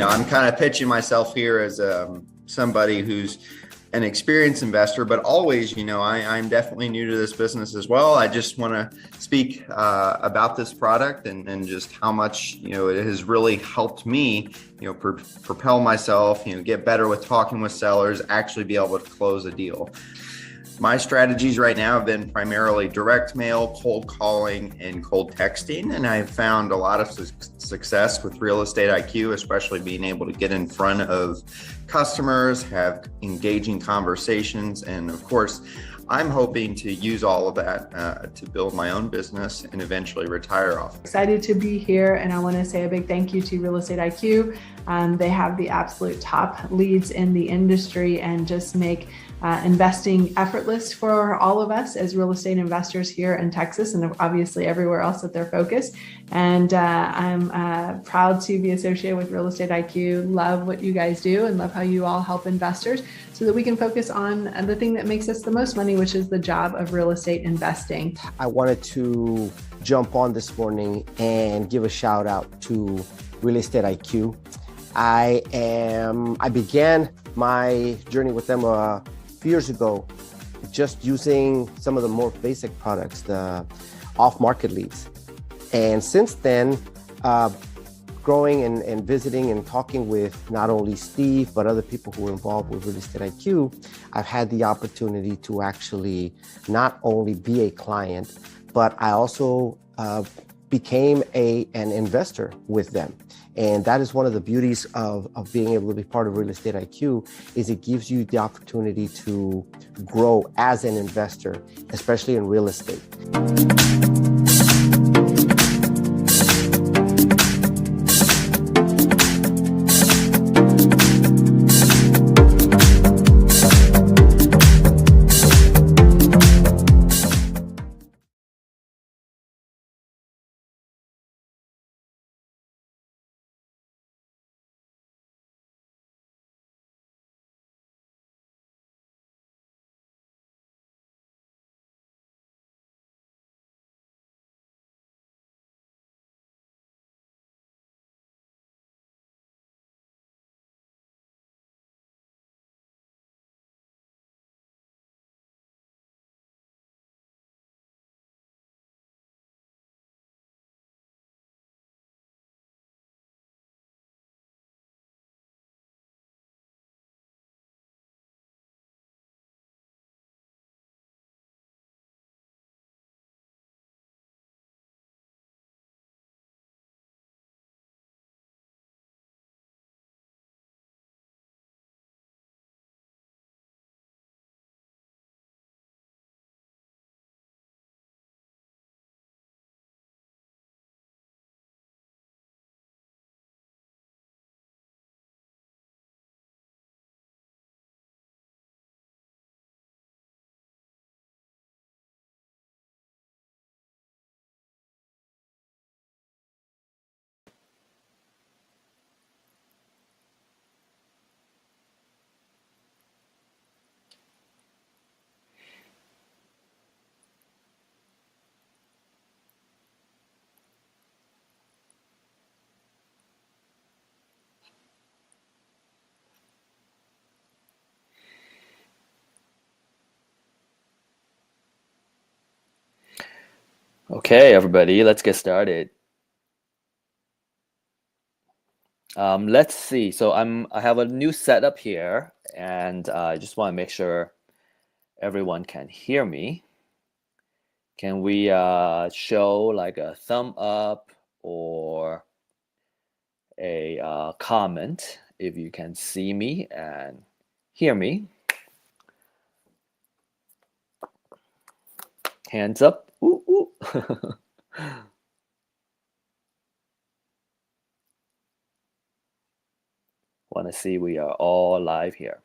I'm kind of pitching myself here as somebody who's an experienced investor, but always, I'm definitely new to this business as well. I just want to speak about this product and just how much, it has really helped me, propel myself, get better with talking with sellers, actually be able to close a deal. My strategies right now have been primarily direct mail, cold calling, and cold texting. And I've found a lot of success with Real Estate IQ, especially being able to get in front of customers, have engaging conversations. And of course, I'm hoping to use all of that to build my own business and eventually retire off. Excited to be here, and I want to say a big thank you to Real Estate IQ. They have the absolute top leads in the industry and just make investing effortless for all of us as real estate investors here in Texas and obviously everywhere else that they're focused. And I'm proud to be associated with Real Estate IQ. Love what you guys do and love how you all help investors so that we can focus on the thing that makes us the most money, which is the job of real estate investing. I wanted to jump on this morning and give a shout out to Real Estate IQ. I began my journey with them a few years ago, just using some of the more basic products, the off-market leads. And since then, growing and visiting and talking with not only Steve, but other people who are involved with Real Estate IQ, I've had the opportunity to actually not only be a client, but I also became an investor with them. And that is one of the beauties of being able to be part of Real Estate IQ, is it gives you the opportunity to grow as an investor, especially in real estate. Okay, everybody, let's get started. Let's see. So I have a new setup here, and I just want to make sure everyone can hear me. Can we show like a thumb up or a comment if you can see me and hear me? Hands up. Ooh, ooh. Want to see we are all live here.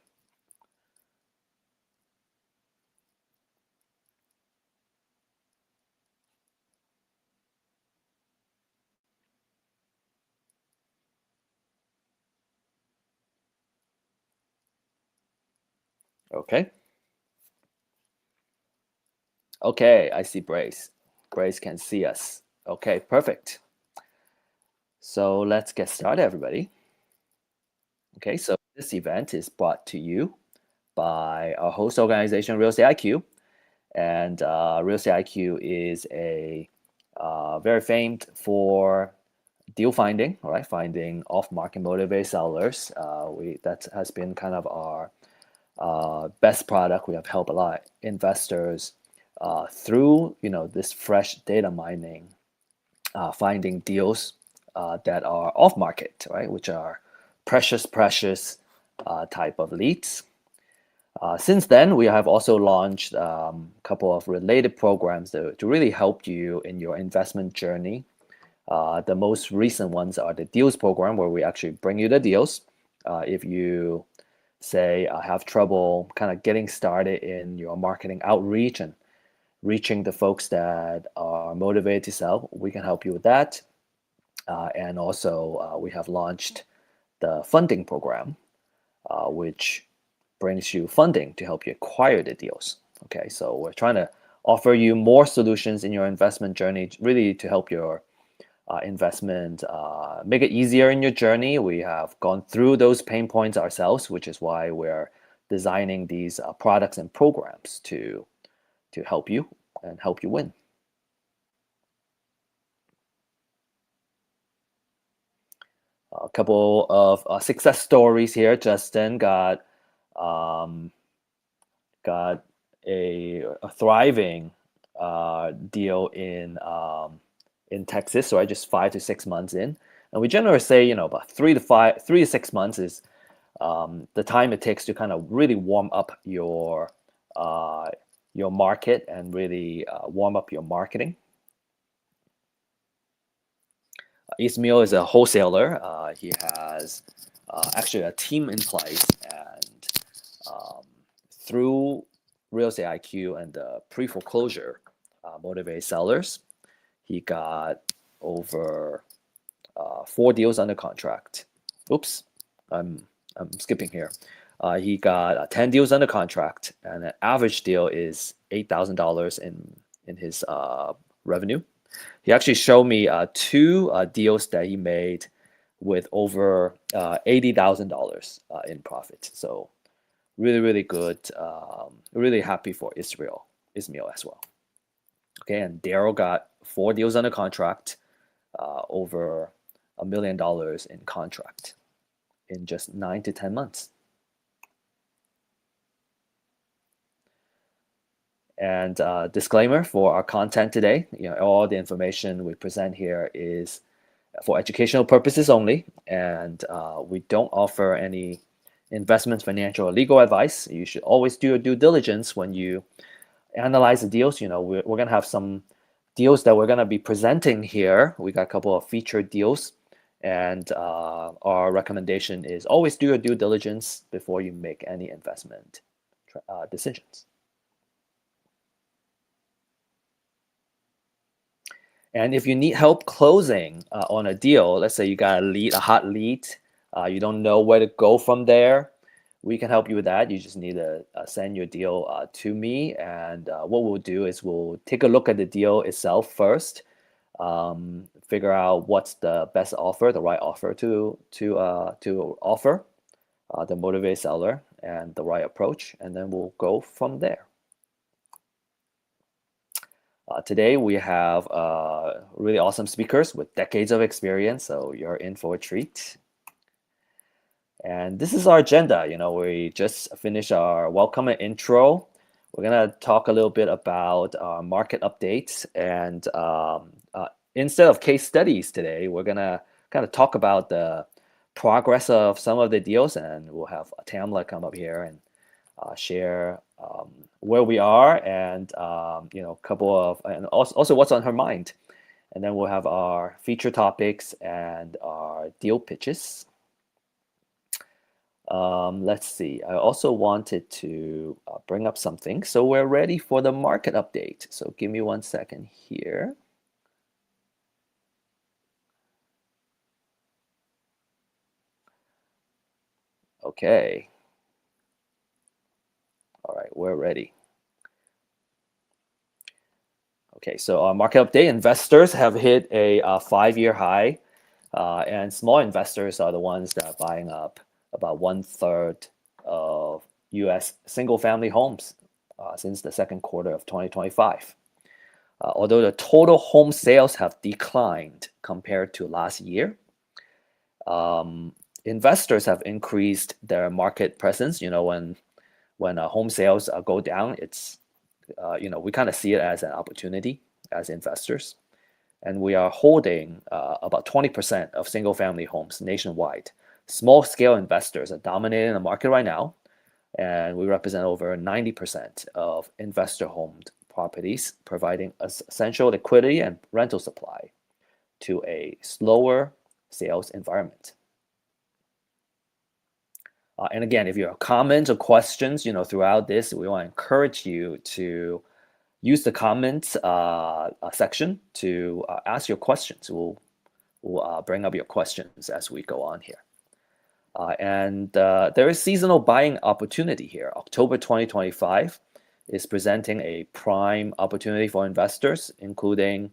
Okay. Okay, I see Brace. Brace can see us. Okay, perfect. So let's get started, everybody. Okay, so this event is brought to you by our host organization, Real Estate IQ. And Real Estate IQ is a very famed for deal finding, right? Finding off-market motivated sellers. That has been kind of our best product. We have helped a lot of investors through this fresh data mining, finding deals that are off market, right? Which are precious type of leads. Since then, we have also launched a couple of related programs to really help you in your investment journey. The most recent ones are the deals program, where we actually bring you the deals. If you say have trouble kind of getting started in your marketing outreach and reaching the folks that are motivated to sell, we can help you with that. And also we have launched the funding program, which brings you funding to help you acquire the deals. Okay, so we're trying to offer you more solutions in your investment journey, really to help your investment, make it easier in your journey. We have gone through those pain points ourselves, which is why we're designing these products and programs to help you and help you win. A couple of success stories here. Justin got a thriving deal in Texas, right? Just 5 to 6 months in, and we generally say about 3 to 6 months is the time it takes to kind of really warm up your market and really warm up your marketing. Ismail is a wholesaler. He has actually a team in place, and through Real Estate IQ and the pre-foreclosure motivated sellers, he got over 4 deals under contract. Oops, I'm skipping here. He got 10 deals under contract, and the average deal is $8,000 in his revenue. He actually showed me 2 deals that he made with over $80,000 in profit. So really good. Really happy for Ismail as well. Okay, and Daryl got 4 deals under contract, over $1 million in contract in just 9 to 10 months. And disclaimer for our content today, all the information we present here is for educational purposes only, and we don't offer any investment, financial, or legal advice. You should always do your due diligence when you analyze the deals. We're going to have some deals that we're going to be presenting here. We got a couple of featured deals, and our recommendation is always do your due diligence before you make any investment decisions. And if you need help closing on a deal, let's say you got a hot lead, you don't know where to go from there, we can help you with that. You just need to send your deal to me, and what we'll do is we'll take a look at the deal itself first, figure out what's the best offer, the right offer to offer the motivated seller, and the right approach, and then we'll go from there. Today we have really awesome speakers with decades of experience, so you're in for a treat. And this is our agenda. We just finished our welcome and intro. We're gonna talk a little bit about market updates, and instead of case studies today, we're gonna kind of talk about the progress of some of the deals, and we'll have Tamla come up here and share where we are, and a couple of, and also what's on her mind. And then we'll have our feature topics and our deal pitches. Let's see. I also wanted to bring up something. So we're ready for the market update. So give me 1 second here. Okay. All right, we're ready. Okay, so market update. Investors have hit a 5-year high And small investors are the ones that are buying up about 1/3 of U.S. single-family homes since the second quarter of 2025. Although the total home sales have declined compared to last year, investors have increased their market presence. When home sales go down, it's we kind of see it as an opportunity as investors, and we are holding about 20% of single-family homes nationwide. Small-scale investors are dominating the market right now, and we represent over 90% of investor-owned properties, providing essential liquidity and rental supply to a slower sales environment. And again, if you have comments or questions, throughout this, we want to encourage you to use the comments section to ask your questions. We'll bring up your questions as we go on here. And there is seasonal buying opportunity here. October 2025 is presenting a prime opportunity for investors, including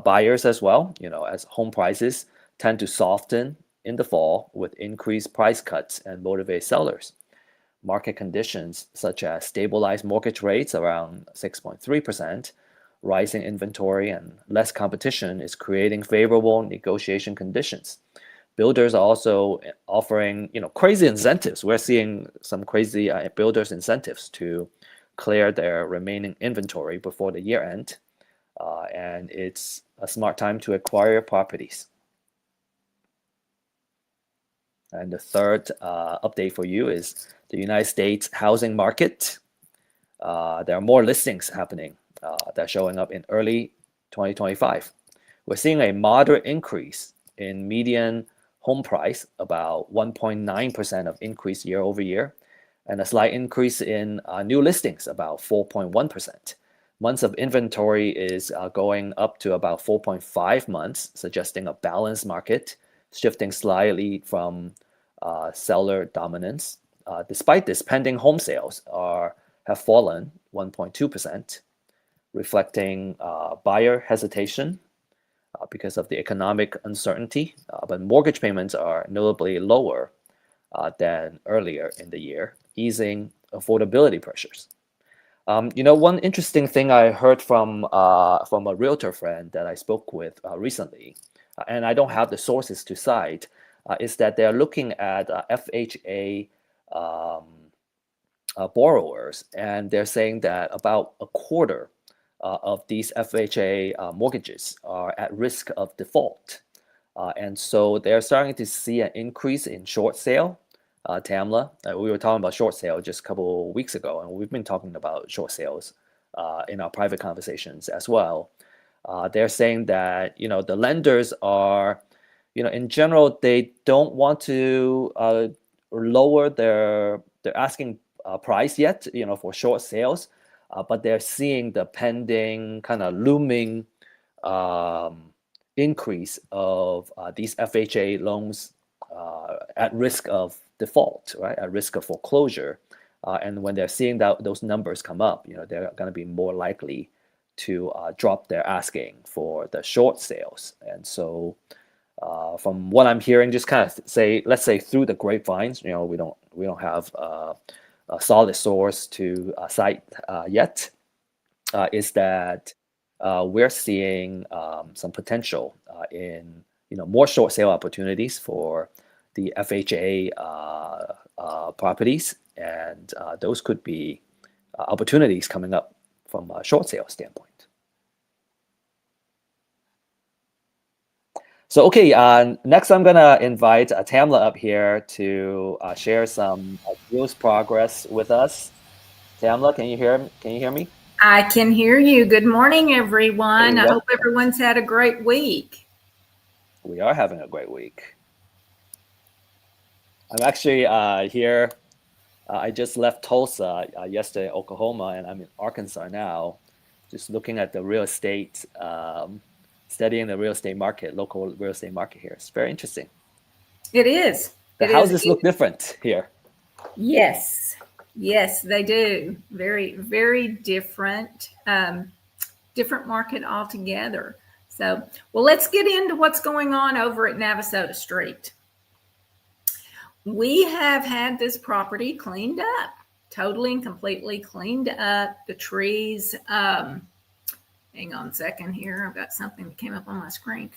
buyers as well, as home prices tend to soften in the fall with increased price cuts and motivate sellers. Market conditions such as stabilized mortgage rates around 6.3%, rising inventory, and less competition is creating favorable negotiation conditions. Builders are also offering, crazy incentives. We're seeing some crazy builders incentives to clear their remaining inventory before the year end, and it's a smart time to acquire properties. And the third update for you is the United States housing market. There are more listings happening that are showing up in early 2025. We're seeing a moderate increase in median home price, about 1.9% of increase year over year, and a slight increase in new listings, about 4.1%. Months of inventory is going up to about 4.5 months, suggesting a balanced market, shifting slightly from seller dominance. Despite this, pending home sales have fallen 1.2%, reflecting buyer hesitation because of the economic uncertainty, but mortgage payments are notably lower than earlier in the year, easing affordability pressures. One interesting thing I heard from a realtor friend that I spoke with recently, and I don't have the sources to cite, is that they're looking at FHA borrowers, and they're saying that about a quarter of these FHA mortgages are at risk of default. And so they're starting to see an increase in short sale. Tamla, we were talking about short sale just a couple of weeks ago, and we've been talking about short sales in our private conversations as well. They're saying that the lenders are, in general, they don't want to lower their asking price yet, for short sales, but they're seeing the pending kind of looming increase of these FHA loans at risk of default, right? At risk of foreclosure. And when they're seeing those numbers come up, they're going to be more likely to drop their asking for the short sales. And so from what I'm hearing, just kind of let's say through the grapevines, we don't have a solid source to cite yet, is that we're seeing some potential in more short sale opportunities for the FHA properties, and those could be opportunities coming up from a short sale standpoint. So okay, next I'm gonna invite Tamla up here to share some deals progress with us. Tamla, can you hear me? I can hear you. Good morning, everyone. I hope everyone's had a great week. We are having a great week. I'm actually here. I just left Tulsa yesterday, Oklahoma, and I'm in Arkansas now, just looking at the real estate, studying the real estate market, local real estate market here. It's very interesting. It is. The houses look different here. Yes, they do. Very, very different. Different market altogether. So, well, let's get into what's going on over at Navasota Street. We have had this property cleaned up, totally and completely cleaned up. The trees, hang on a second here. I've got something that came up on my screen.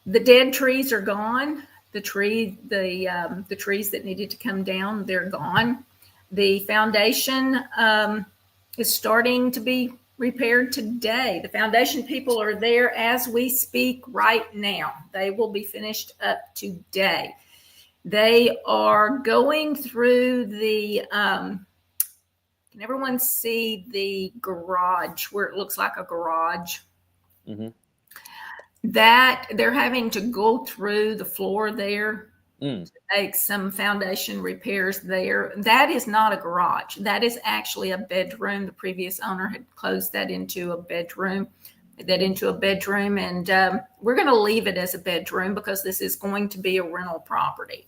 The dead trees are gone. The trees that needed to come down, they're gone. The foundation is starting to be repaired today. The foundation people are there as we speak right now. They will be finished up today. They are going through the, can everyone see the garage where it looks like a garage? Mm-hmm. That they're having to go through the floor there to make some foundation repairs there. That is not a garage. That is actually a bedroom. The previous owner had closed that into a bedroom, and we're going to leave it as a bedroom because this is going to be a rental property.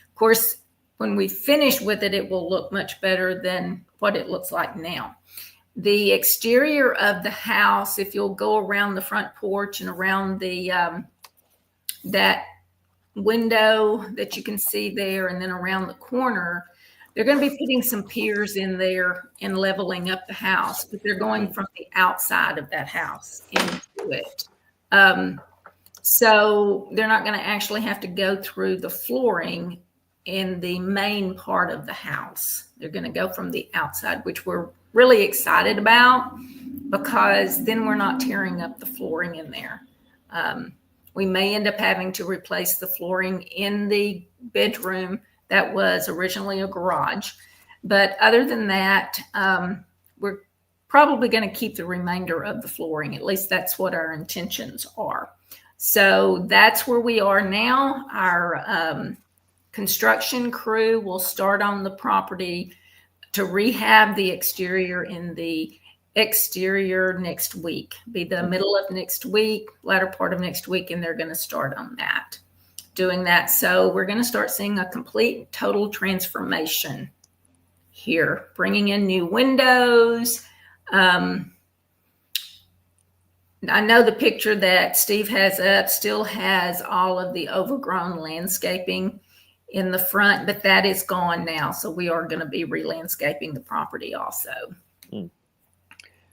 Of course, when we finish with it, it will look much better than what it looks like now. The exterior of the house, if you'll go around the front porch and around the that window that you can see there, and then around the corner, they're going to be putting some piers in there and leveling up the house, but they're going from the outside of that house into it. So they're not going to actually have to go through the flooring in the main part of the house. They're going to go from the outside, which we're really excited about because then we're not tearing up the flooring in there. We may end up having to replace the flooring in the bedroom that was originally a garage. But other than that, we're probably going to keep the remainder of the flooring. At least that's what our intentions are. So that's where we are now. Our construction crew will start on the property to rehab the exterior in the exterior next week, be the middle of next week, latter part of next week, and they're going to start on that, doing that. So we're going to start seeing a complete total transformation here, bringing in new windows. I know the picture that Steve has up still has all of the overgrown landscaping in the front, but that is gone now. So we are going to be re-landscaping the property also.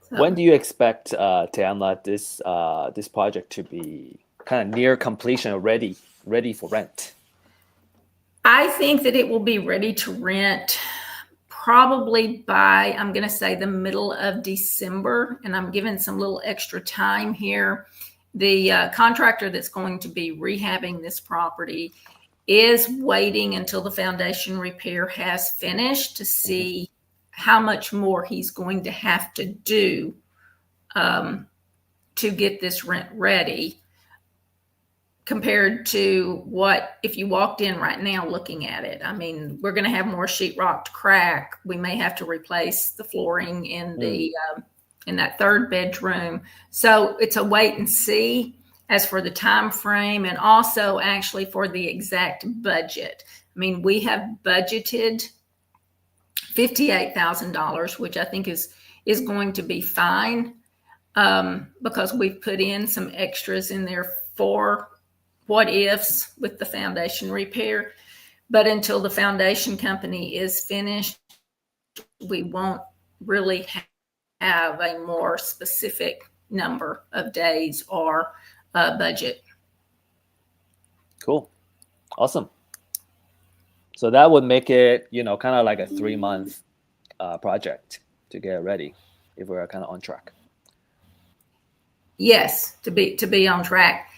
So, when do you expect, Tianla, this project to be kind of near completion or ready for rent? I think that it will be ready to rent probably by, I'm going to say, the middle of December, and I'm giving some little extra time here. The contractor that's going to be rehabbing this property is waiting until the foundation repair has finished to see how much more he's going to have to do to get this rent ready compared to what if you walked in right now looking at it. I mean, we're going to have more sheetrock to crack. We may have to replace the flooring in the in that third bedroom. So it's a wait and see as for the time frame, and also actually for the exact budget. I mean, we have budgeted $58,000, which I think is going to be fine because we've put in some extras in there for what ifs with the foundation repair. But until the foundation company is finished, we won't really have a more specific number of days or budget. Cool. Awesome. So that would make it, kind of like a 3-month project to get ready if we're kind of on track. Yes, to be on track.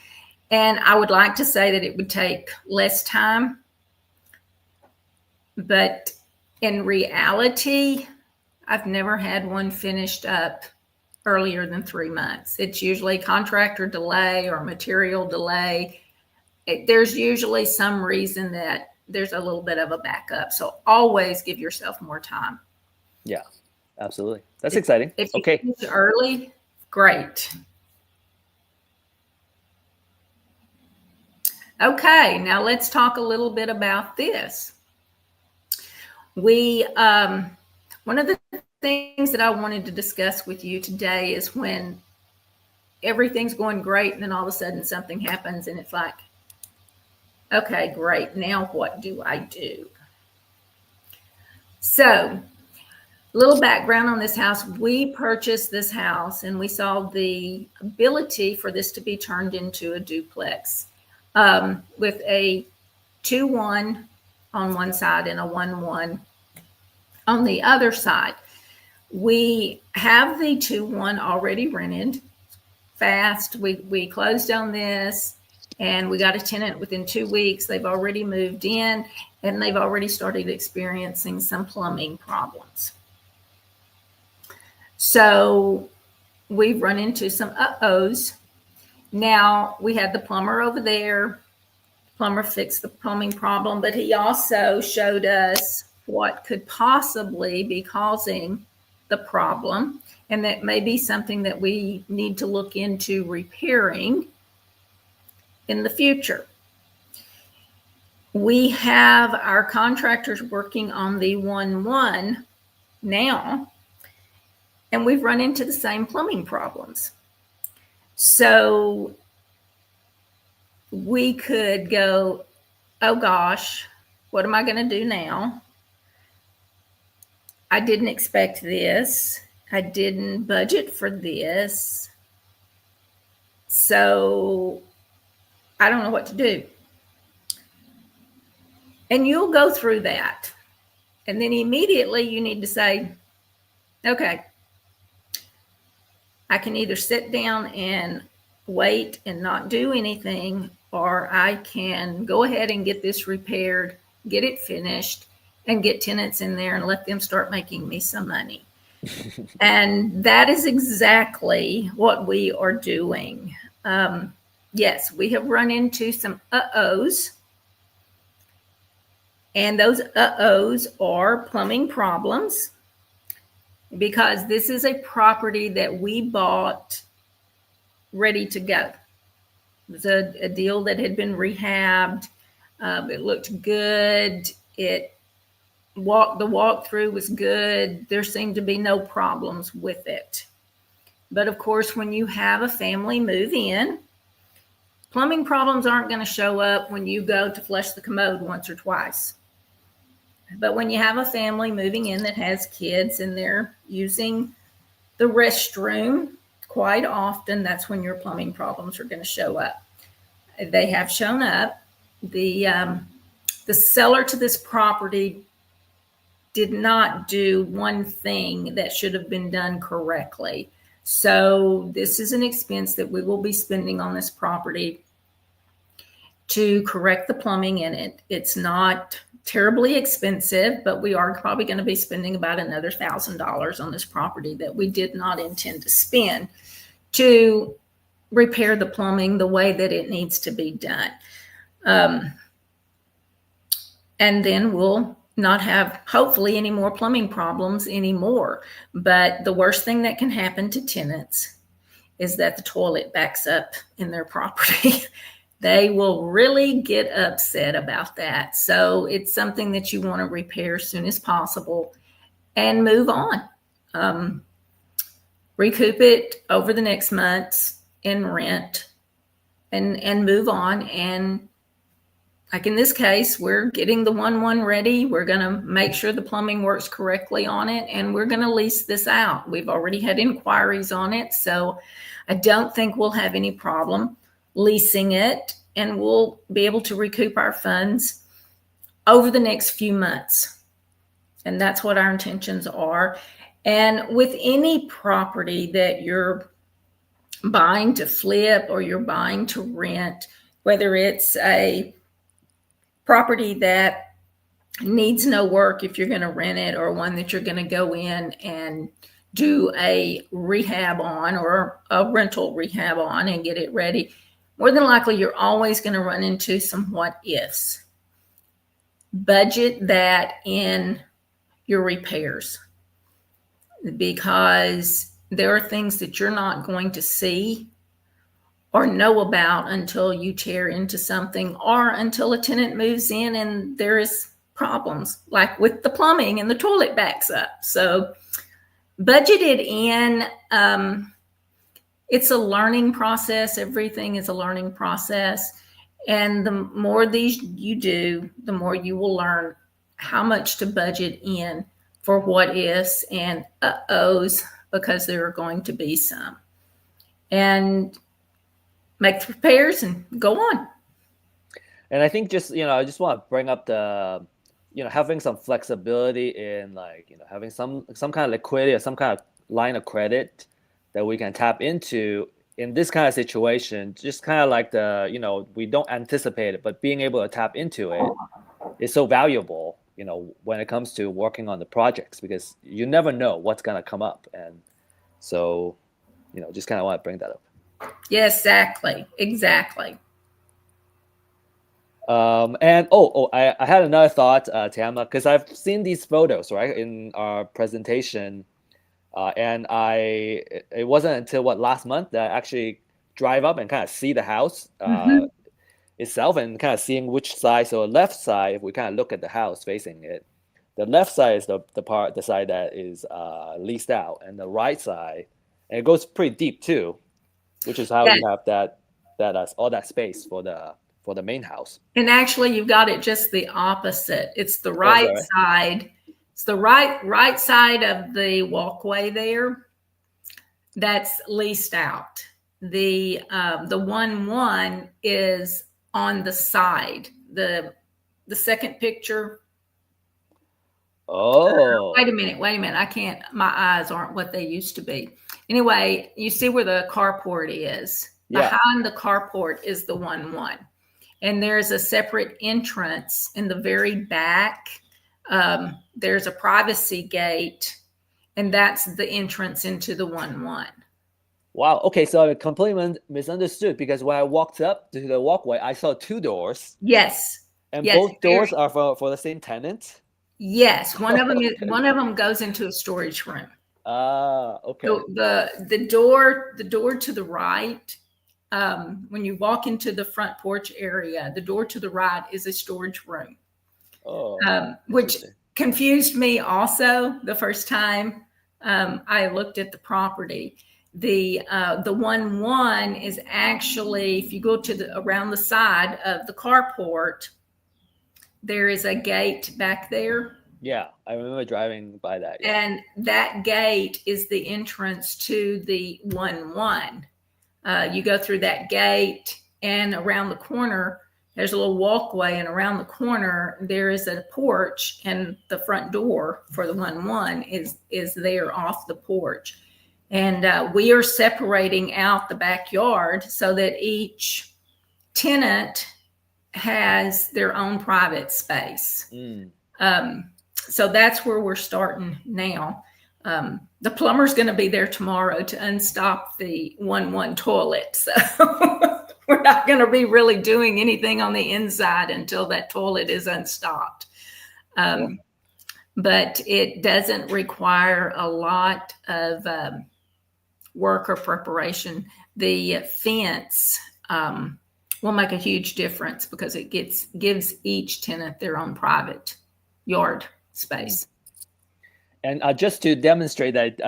And I would like to say that it would take less time, but in reality, I've never had one finished up earlier than 3 months. It's usually contractor delay or material delay. There's usually some reason that there's a little bit of a backup. So always give yourself more time. Yeah, absolutely. That's exciting. If you okay. finish early, great. Okay, now let's talk a little bit about this. One of the things that I wanted to discuss with you today is when everything's going great, and then all of a sudden something happens, and it's like, okay, great. Now what do I do? So, little background on this house. We purchased this house and we saw the ability for this to be turned into a duplex with a 2-1 on one side and a 1-1 on the other side. We have the 2-1 already rented fast. We closed on this and we got a tenant within 2 weeks. They've already moved in and they've already started experiencing some plumbing problems. So we've run into some uh-ohs. Now we had the plumber over there. Plumber fixed the plumbing problem, but he also showed us what could possibly be causing the problem, and that may be something that we need to look into repairing in the future. We have our contractors working on the 1-1 now, and we've run into the same plumbing problems. So we could go, oh gosh, what am I going to do now? I didn't expect this. I didn't budget for this. So I don't know what to do. And you'll go through that. And then immediately you need to say, okay, I can either sit down and wait and not do anything, or I can go ahead and get this repaired, get it finished, and get tenants in there and let them start making me some money. And that is exactly what we are doing. Yes, we have run into some uh-ohs. And those uh-ohs are plumbing problems, because this is a property that we bought ready to go. It was a deal that had been rehabbed. It looked good. The walkthrough was good. There seemed to be no problems with it. But of course, when you have a family move in, plumbing problems aren't going to show up when you go to flush the commode once or twice. But when you have a family moving in that has kids and they're using the restroom quite often, that's when your plumbing problems are going to show up. They have shown up. The seller to this property did not do one thing that should have been done correctly. So this is an expense that we will be spending on this property to correct the plumbing in it. It's not terribly expensive, but we are probably going to be spending about another $1,000 on this property that we did not intend to spend to repair the plumbing the way that it needs to be done. And then we'll not have, hopefully, any more plumbing problems anymore. But the worst thing that can happen to tenants is that the toilet backs up in their property. They will really get upset about that. So it's something that you want to repair as soon as possible and move on. Recoup it over the next months in rent and move on. And like in this case, we're getting the 1-1 ready. We're going to make sure the plumbing works correctly on it, and we're going to lease this out. We've already had inquiries on it, so I don't think we'll have any problem leasing it, and we'll be able to recoup our funds over the next few months. And that's what our intentions are. And with any property that you're buying to flip or you're buying to rent, whether it's a property that needs no work if you're going to rent it, or one that you're going to go in and do a rehab on, or a rental rehab on and get it ready, more than likely you're always going to run into some what ifs. Budget that in your repairs, because there are things that you're not going to see or know about until you tear into something, or until a tenant moves in and there is problems, like with the plumbing and the toilet backs up. So budget it in. it's a learning process. Everything is a learning process. And the more these you do, the more you will learn how much to budget in for what ifs and uh-ohs, because there are going to be some. And make the repairs and go on. And I think just, I just want to bring up the, having some flexibility in, like, having some kind of liquidity or some kind of line of credit that we can tap into in this kind of situation. Just kind of like we don't anticipate it, but being able to tap into it is so valuable, when it comes to working on the projects, because you never know what's going to come up. And so, just kind of want to bring that up. Yes, exactly. And I had another thought, Tama, because I've seen these photos, right, in our presentation, and it wasn't until last month that I actually drive up and kind of see the house itself, and kind of seeing which side. So left side, if we kind of look at the house facing it, the left side is the side that is leased out, and the right side, and it goes pretty deep too, which is how you have that all that space for the main house. And actually, you've got it just the opposite. It's the right side. It's the right side of the walkway there that's leased out. The 1-1 is on the side. The second picture. Oh. Wait a minute. I can't. My eyes aren't what they used to be. Anyway, you see where the carport is. Yeah. Behind the carport is the 1-1. And there's a separate entrance in the very back. There's a privacy gate, and that's the entrance into the 1-1. Wow. Okay, so I completely misunderstood, because when I walked up to the walkway, I saw two doors. Yes. And both doors are for the same tenant? Yes. One of them goes into a storage room. Okay. The door to the right, when you walk into the front porch area, the door to the right is a storage room. Which confused me also the first time I looked at the property. The 1-1 is actually, if you go to around the side of the carport, there is a gate back there. Yeah, I remember driving by that. Yeah. And that gate is the entrance to the 1-1. You go through that gate, and around the corner, there's a little walkway, and around the corner, there is a porch, and the front door for the 1-1 is there off the porch. And we are separating out the backyard so that each tenant has their own private space. So that's where we're starting now. The plumber's going to be there tomorrow to unstop the 1-1 toilet. So we're not going to be really doing anything on the inside until that toilet is unstopped. But it doesn't require a lot of work or preparation. The fence will make a huge difference, because it gives each tenant their own private yard space. And just to demonstrate that,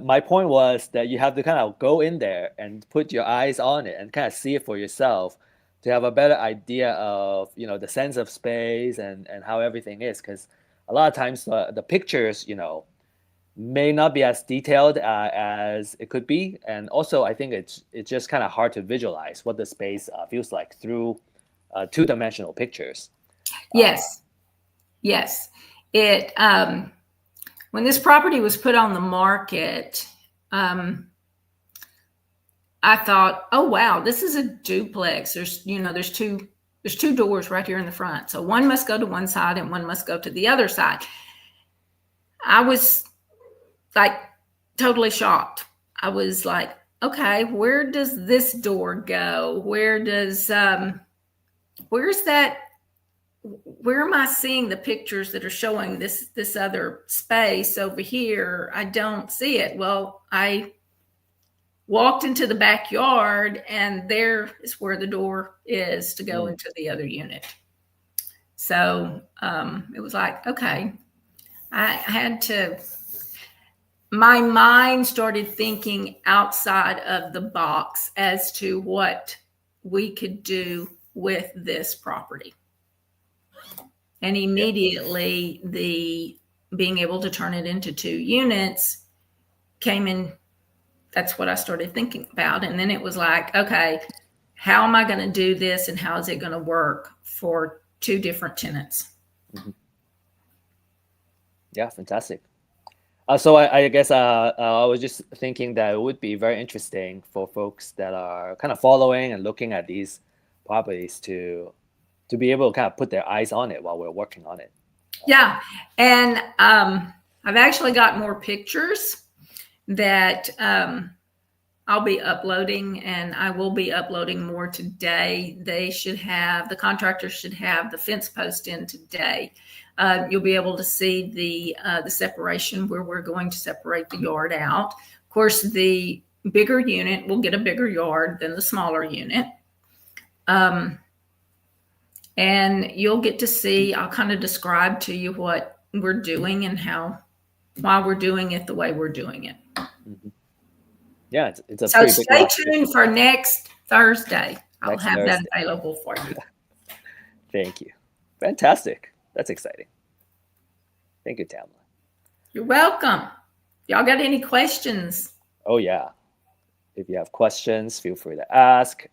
my point was that you have to kind of go in there and put your eyes on it and kind of see it for yourself to have a better idea of, the sense of space and how everything is. Because a lot of times the pictures, may not be as detailed as it could be. And also, I think it's just kind of hard to visualize what the space feels like through two-dimensional pictures. Yes. It when this property was put on the market, I thought, oh wow, this is a duplex. There's two doors right here in the front. So one must go to one side and one must go to the other side. I was like totally shocked. I was like, okay, where does this door go? Where's that? Where am I seeing the pictures that are showing this other space over here? I don't see it. Well, I walked into the backyard, and there is where the door is to go into the other unit. So it was like, okay, I had to. my mind started thinking outside of the box as to what we could do with this property. And immediately the being able to turn it into 2 units came in. That's what I started thinking about. And then it was like, okay, how am I going to do this and how is it going to work for 2 different tenants? Mm-hmm. Yeah, fantastic. So I guess I was just thinking that it would be very interesting for folks that are kind of following and looking at these properties to be able to kind of put their eyes on it while we're working on it. Yeah. And I've actually got more pictures that I'll be uploading, and I will be uploading more today. The contractor should have the fence post in today. You'll be able to see the separation where we're going to separate the yard out. Of course, the bigger unit will get a bigger yard than the smaller unit. And you'll get to see, I'll kind of describe to you what we're doing and why we're doing it the way we're doing it. Mm-hmm. Yeah, it's a so pretty big stay tuned for next Thursday. I'll have Thursday. that available for you. Thank you. Fantastic. That's exciting. Thank you, Tamla. You're welcome. Y'all got any questions? Oh, yeah. If you have questions, feel free to ask.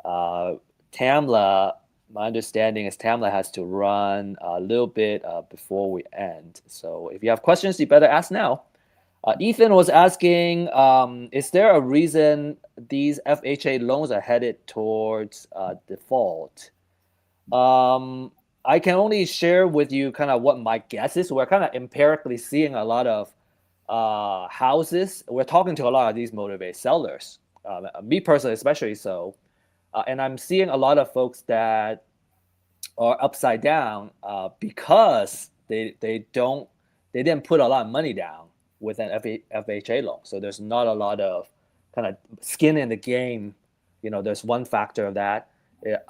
Tamla, my understanding is Tamla has to run a little bit before we end. So if you have questions, you better ask now. Ethan was asking, is there a reason these FHA loans are headed towards default? I can only share with you kind of what my guess is. We're kind of empirically seeing a lot of houses. We're talking to a lot of these motivated sellers, me personally, especially so. And I'm seeing a lot of folks that are upside down because they didn't put a lot of money down with an FHA loan. So there's not a lot of kind of skin in the game. There's one factor of that. There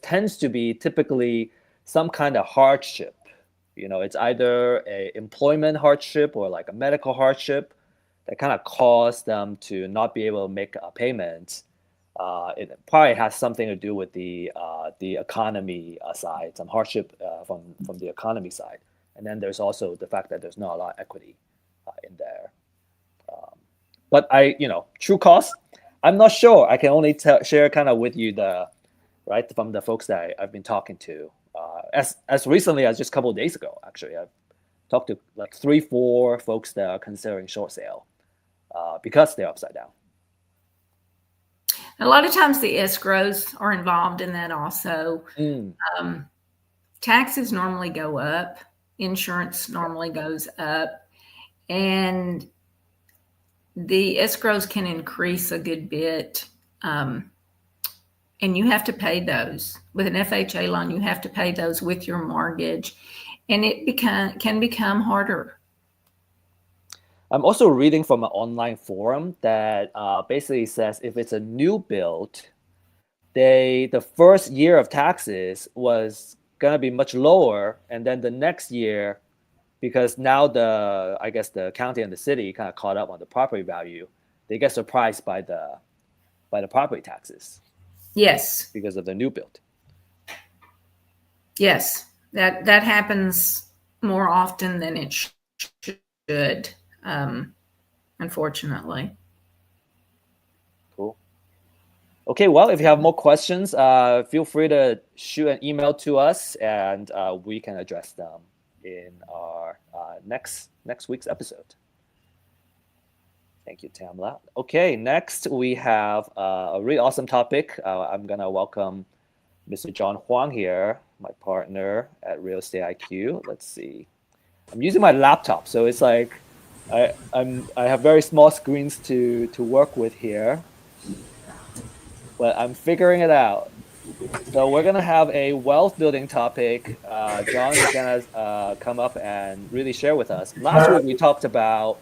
tends to be typically some kind of hardship. It's either a employment hardship or like a medical hardship that kind of caused them to not be able to make a payment. It probably has something to do with the economy side, some hardship from the economy side. And then there's also the fact that there's not a lot of equity in there. But true cost, I'm not sure. I can only share kind of with you from the folks that I've been talking to. As recently as just a couple of days ago, actually, I've talked to like 3-4 folks that are considering short sale because they're upside down. A lot of times the escrows are involved in that also. Taxes normally go up. Insurance normally goes up. And the escrows can increase a good bit. And you have to pay those. With an FHA loan, you have to pay those with your mortgage. And it can become harder. I'm also reading from an online forum that basically says if it's a new build, the first year of taxes was going to be much lower. And then the next year, because now the county and the city kind of caught up on the property value, they get surprised by the property taxes. Yes. Because of the new build. Yes. That happens more often than it should. Unfortunately. Cool. Okay, well, if you have more questions, feel free to shoot an email to us and we can address them in our next week's episode. Thank you, Tamla. Okay, next we have a really awesome topic. I'm going to welcome Mr. John Huang here, my partner at Real Estate IQ. Let's see. I'm using my laptop, so it's like I have very small screens to work with here, but I'm figuring it out. So we're gonna have a wealth building topic. John is gonna come up and really share with us. Last week we talked about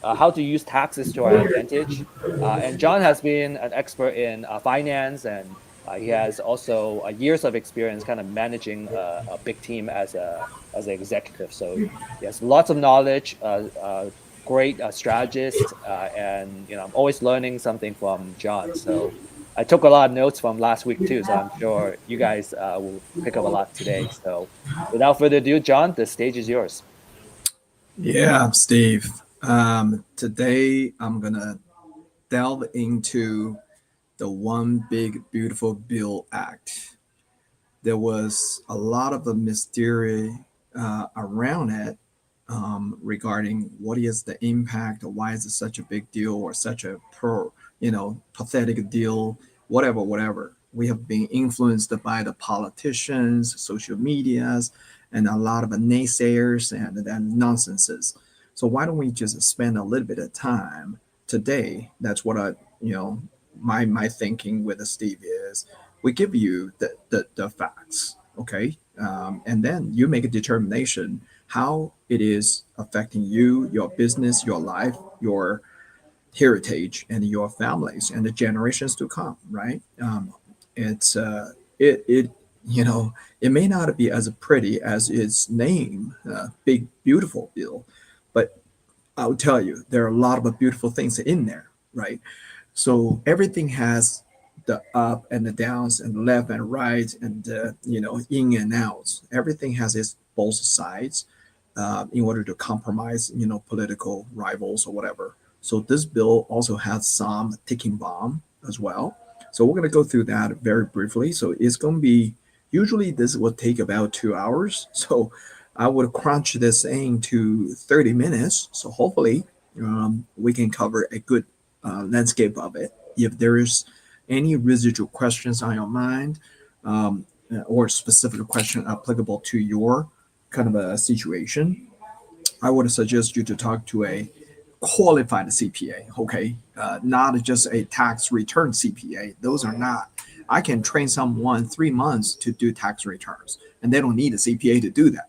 how to use taxes to our advantage, and John has been an expert in finance and He has also years of experience kind of managing a big team as an executive. So he has lots of knowledge, great strategist, and I'm always learning something from John. So I took a lot of notes from last week too. So I'm sure you guys will pick up a lot today. So without further ado, John, the stage is yours. Yeah, Steve. Today I'm gonna delve into the One Big Beautiful Bill Act. There was a lot of a mystery around it regarding what is the impact, or why is it such a big deal, or such a pathetic deal, whatever. We have been influenced by the politicians, social medias, and a lot of naysayers and nonsenses. So why don't we just spend a little bit of time today? That's what my thinking with Steve is. We give you the facts, okay, and then you make a determination how it is affecting you, your business, your life, your heritage, and your families and the generations to come. Right? It's it it may not be as pretty as its name, big beautiful bill, but I'll tell you there are a lot of beautiful things in there. Right? So everything has the up and the downs and the left and right and in and outs. Everything has its both sides in order to compromise political rivals or whatever. So this bill also has some ticking bomb as well. So we're going to go through that very briefly. So it's going to be usually this will take about 2 hours. So I would crunch this into 30 minutes. So hopefully we can cover a good landscape of it. If there is any residual questions on your mind or specific question applicable to your kind of a situation, I would suggest you to talk to a qualified CPA, okay? Not just a tax return CPA. Those are not. I can train someone 3 months to do tax returns, and they don't need a CPA to do that.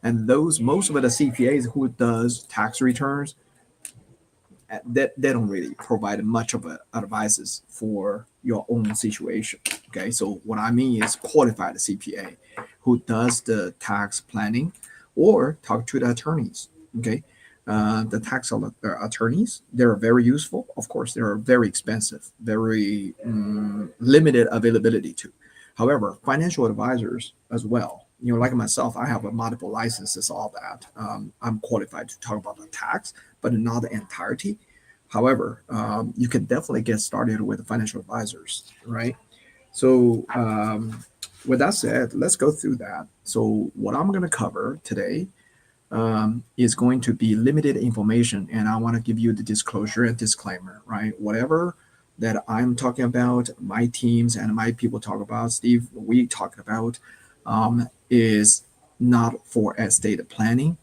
And most of the CPAs who does tax returns, that they don't really provide much of advices for your own situation. Okay, so what I mean is qualified CPA who does the tax planning, or talk to the attorneys. Okay, the tax attorneys, they're very useful. Of course, they're very expensive, very limited availability too. However, financial advisors as well. Like myself, I have multiple licenses, all that. I'm qualified to talk about the tax, but not the entirety. However, you can definitely get started with financial advisors, right? So, with that said, let's go through that. So, what I'm going to cover today is going to be limited information, and I want to give you the disclosure and disclaimer, right? Whatever that I'm talking about, my teams and my people talk about, Steve, we talk about, is not for estate planning,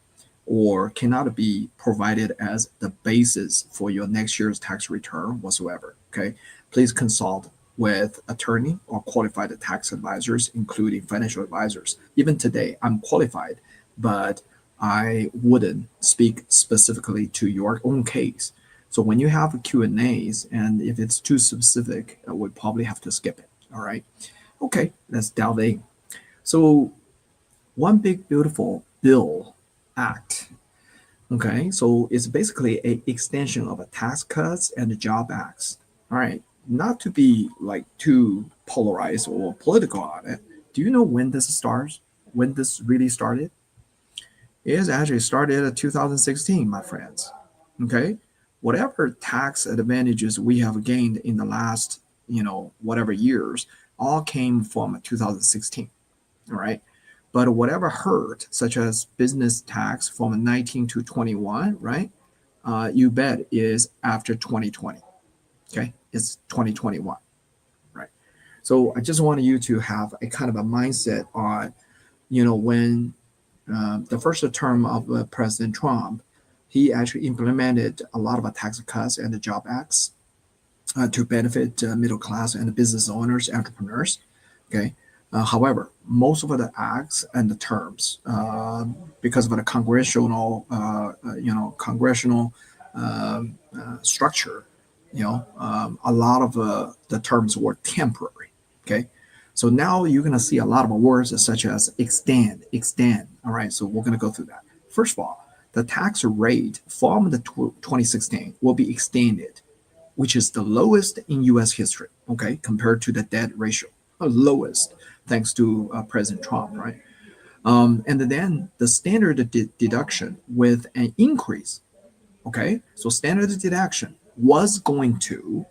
or cannot be provided as the basis for your next year's tax return whatsoever. Okay, please consult with attorney or qualified tax advisors, including financial advisors. Even today, I'm qualified, but I wouldn't speak specifically to your own case. So when you have Q&As, and if it's too specific, I would probably have to skip it. All right. Okay, let's delve in. So One Big Beautiful Bill Act. Okay, so it's basically a extension of a tax cuts and the job acts. All right, not to be like too polarized or political on it. Do you know when this starts? When this really started? It actually started in 2016, my friends. Okay, whatever tax advantages we have gained in the last, whatever years, all came from 2016. All right. But whatever hurt, such as business tax from 19 to 21, right? You bet is after 2020. Okay. It's 2021. Right. So I just wanted you to have a kind of a mindset on, when the first term of President Trump, he actually implemented a lot of tax cuts and the job acts to benefit middle class and business owners, entrepreneurs. Okay. However, most of the acts and the terms, because of the congressional structure, a lot of the terms were temporary. Okay. So now you're going to see a lot of words such as extend. All right. So we're going to go through that. First of all, the tax rate from the 2016 will be extended, which is the lowest in U.S. history. Okay, compared to the debt ratio, lowest thanks to President Trump, right? And then the standard deduction with an increase. Okay, so standard deduction was going to,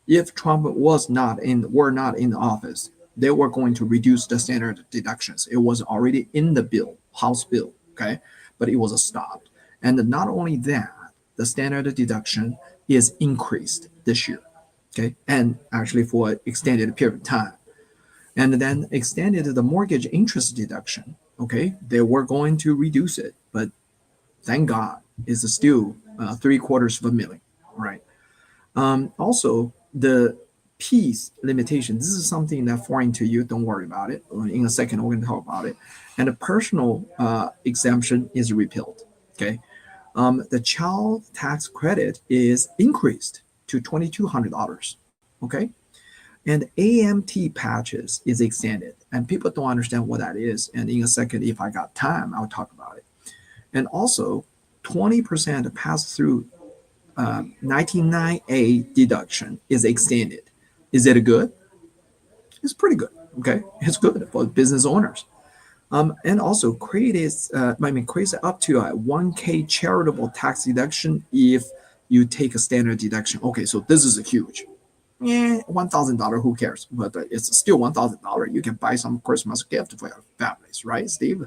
if Trump were not in office, they were going to reduce the standard deductions. It was already in the bill, House bill, okay, but it was stopped. And not only that, the standard deduction is increased this year, okay, and actually for an extended period of time. And then extended the mortgage interest deduction, okay, they were going to reduce it, but thank God, it's still $750,000, right? Also, the piece limitation. This is something that foreign to you. Don't worry about it. In a second, we're going to talk about it. And the personal exemption is repealed. Okay. The child tax credit is increased to $2,200. Okay. And AMT patches is extended. And people don't understand what that is. And in a second, if I got time, I'll talk about it. And also, 20% pass through 199A deduction is extended. Is it good? It's pretty good. Okay, it's good for business owners. And also creates up to a 1K charitable tax deduction if you take a standard deduction. Okay, so this is a huge. Yeah, $1,000. Who cares? But it's still $1,000. You can buy some Christmas gift for your families, right, Steve?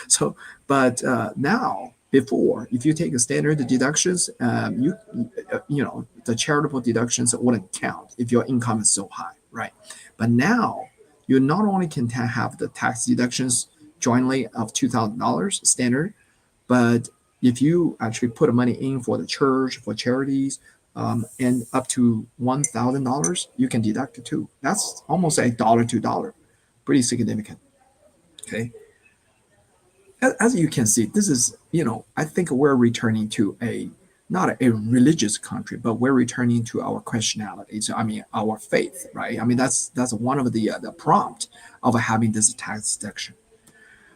So, but now, before, if you take a standard deductions, the charitable deductions wouldn't count if your income is so high, right? But now, you not only can have the tax deductions jointly of $2,000 standard, but if you actually put money in for the church, for charities, and up to $1,000, you can deduct it too. That's almost $1 to $2, pretty significant. Okay. As you can see, this is, I think we're returning to not a religious country, but we're returning to our Christianity. So, our faith, right? That's one of the prompt of having this tax deduction.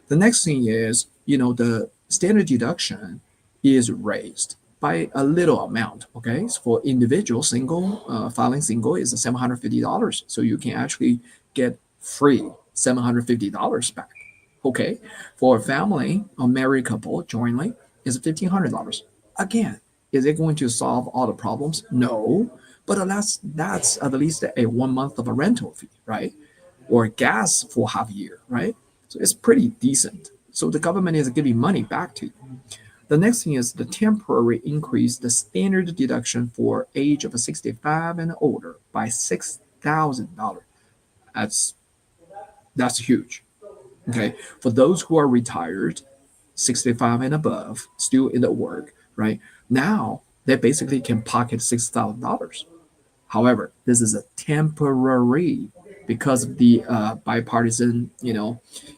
The next thing is, the standard deduction is raised by a little amount. Okay, so for individual filing single is $750. So you can actually get free $750 back. Okay, for a family or married couple jointly is $1,500. Again, is it going to solve all the problems? No, but that's at least a 1 month of a rental fee, right? Or gas for half a year, right? So it's pretty decent. So the government is giving money back to you. The next thing is the temporary increase the standard deduction for age of 65 and older by $6,000. That's huge. Okay, for those who are retired, 65 and above, still in the work, right? Now they basically can pocket $6,000. However, this is a temporary because of the bipartisan,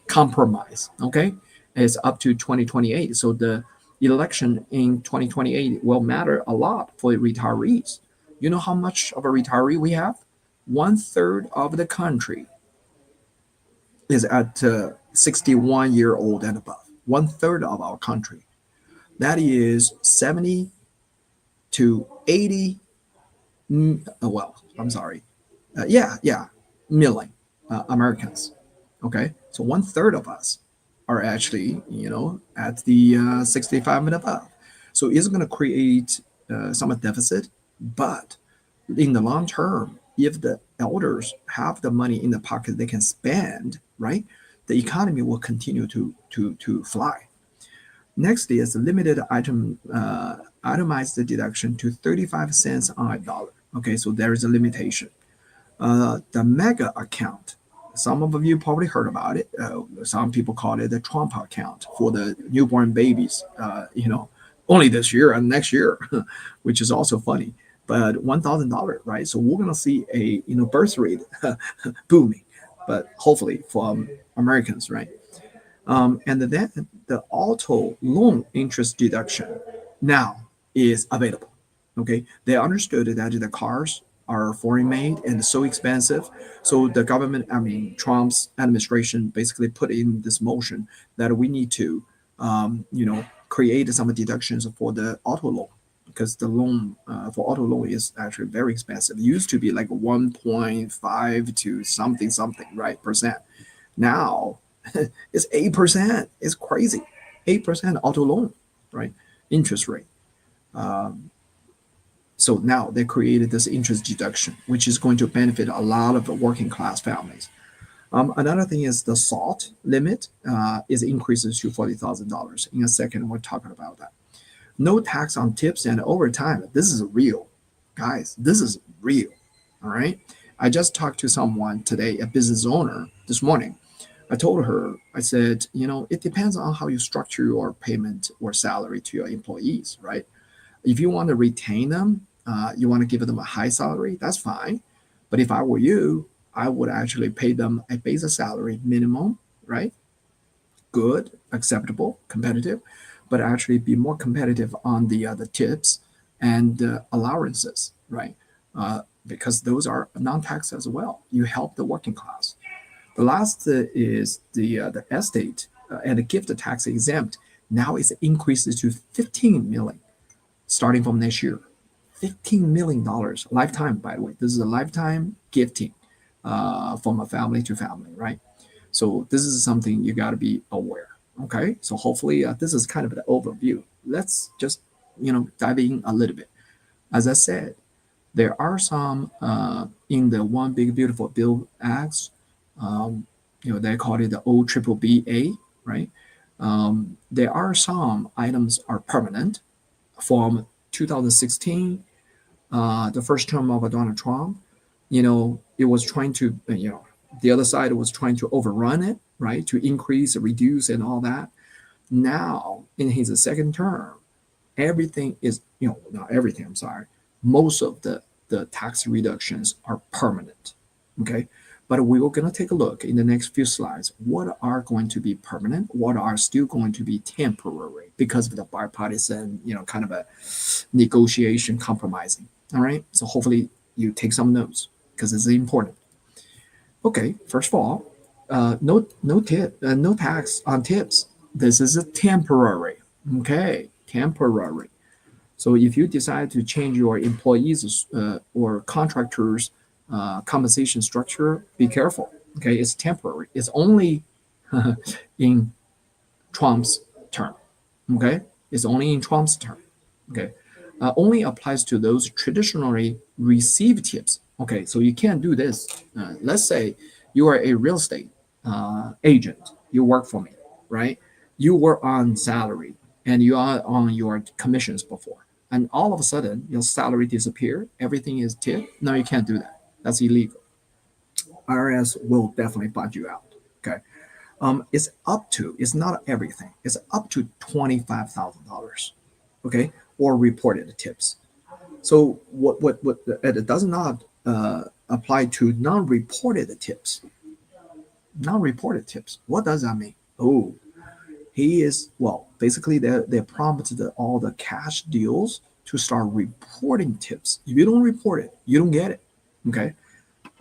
compromise. Okay, it's up to 2028. So the election in 2028 will matter a lot for retirees. You know how much of a retiree we have? 1/3 of the country is at 61-year-old and above. 1/3 of our country. That is 70 to 80. Million Americans. Okay, so 1/3 of us are actually, at the 65 and above. So it's going to create some deficit, but in the long term, if the elders have the money in the pocket they can spend, right, the economy will continue to fly. Next is limited itemized deduction to 35 cents on a dollar. Okay, so there is a limitation. The mega account. Some of you probably heard about it. Some people call it the Trump account for the newborn babies. Only this year and next year, which is also funny. But $1,000, right? So we're gonna see a birth rate booming, but hopefully for Americans, right? And then the auto loan interest deduction now is available. Okay, they understood that the cars are foreign made and so expensive. So the government, Trump's administration basically put in this motion that we need to, create some deductions for the auto loan, because the loan for auto loan is actually very expensive. It used to be like 1.5 to something, right, percent. Now it's 8%. It's crazy. 8% auto loan, right? Interest rate. So now they created this interest deduction, which is going to benefit a lot of the working class families. Another thing is the SALT limit is increases to $40,000. In a second, we're talking about that. No tax on tips and overtime. This is real, guys. This is real. All right. I just talked to someone today, a business owner, this morning. I told her, I said, it depends on how you structure your payment or salary to your employees, right? If you want to retain them, you want to give them a high salary, that's fine. But if I were you, I would actually pay them a base salary minimum, right? Good, acceptable, competitive, but actually be more competitive on the tips and allowances, right? Because those are non-tax as well. You help the working class. The last is the estate and the gift tax exempt. Now it increases to $15 million starting from next year. $15 million lifetime, by the way. This is a lifetime gifting from a family to family, right? So this is something you got to be aware. Okay, so hopefully this is kind of the overview. Let's just dive in a little bit. As I said, there are some in the One Big Beautiful Bill Acts. They call it the OBBBA, right? There are some items are permanent from 2016, the first term of Donald Trump. It was trying to, the other side was trying to overrun it, right? To increase, reduce, and all that. Now, in his second term, everything is, not everything, I'm sorry. Most of the tax reductions are permanent, okay? But we are going to take a look in the next few slides. What are going to be permanent? What are still going to be temporary because of the bipartisan, kind of a negotiation compromising, all right? So hopefully you take some notes because it's important. Okay, first of all, no tax on tips. This is a temporary. Okay, temporary. So if you decide to change your employees or contractors' compensation structure, be careful. Okay, it's temporary. It's only in Trump's term. Okay, it's only in Trump's term. Okay, only applies to those traditionally received tips. Okay, so you can't do this. Let's say you are a real estate agent. You work for me, right? You were on salary and you are on your commissions before. And all of a sudden, your salary disappeared. Everything is tip. No, you can't do that. That's illegal. IRS will definitely bud you out. Okay. It's not everything. It's up to $25,000. Okay. Or reported tips. So what it does not apply to non-reported tips. Non-reported tips. What does that mean? Oh, basically they prompted all the cash deals to start reporting tips. If you don't report it, you don't get it. Okay.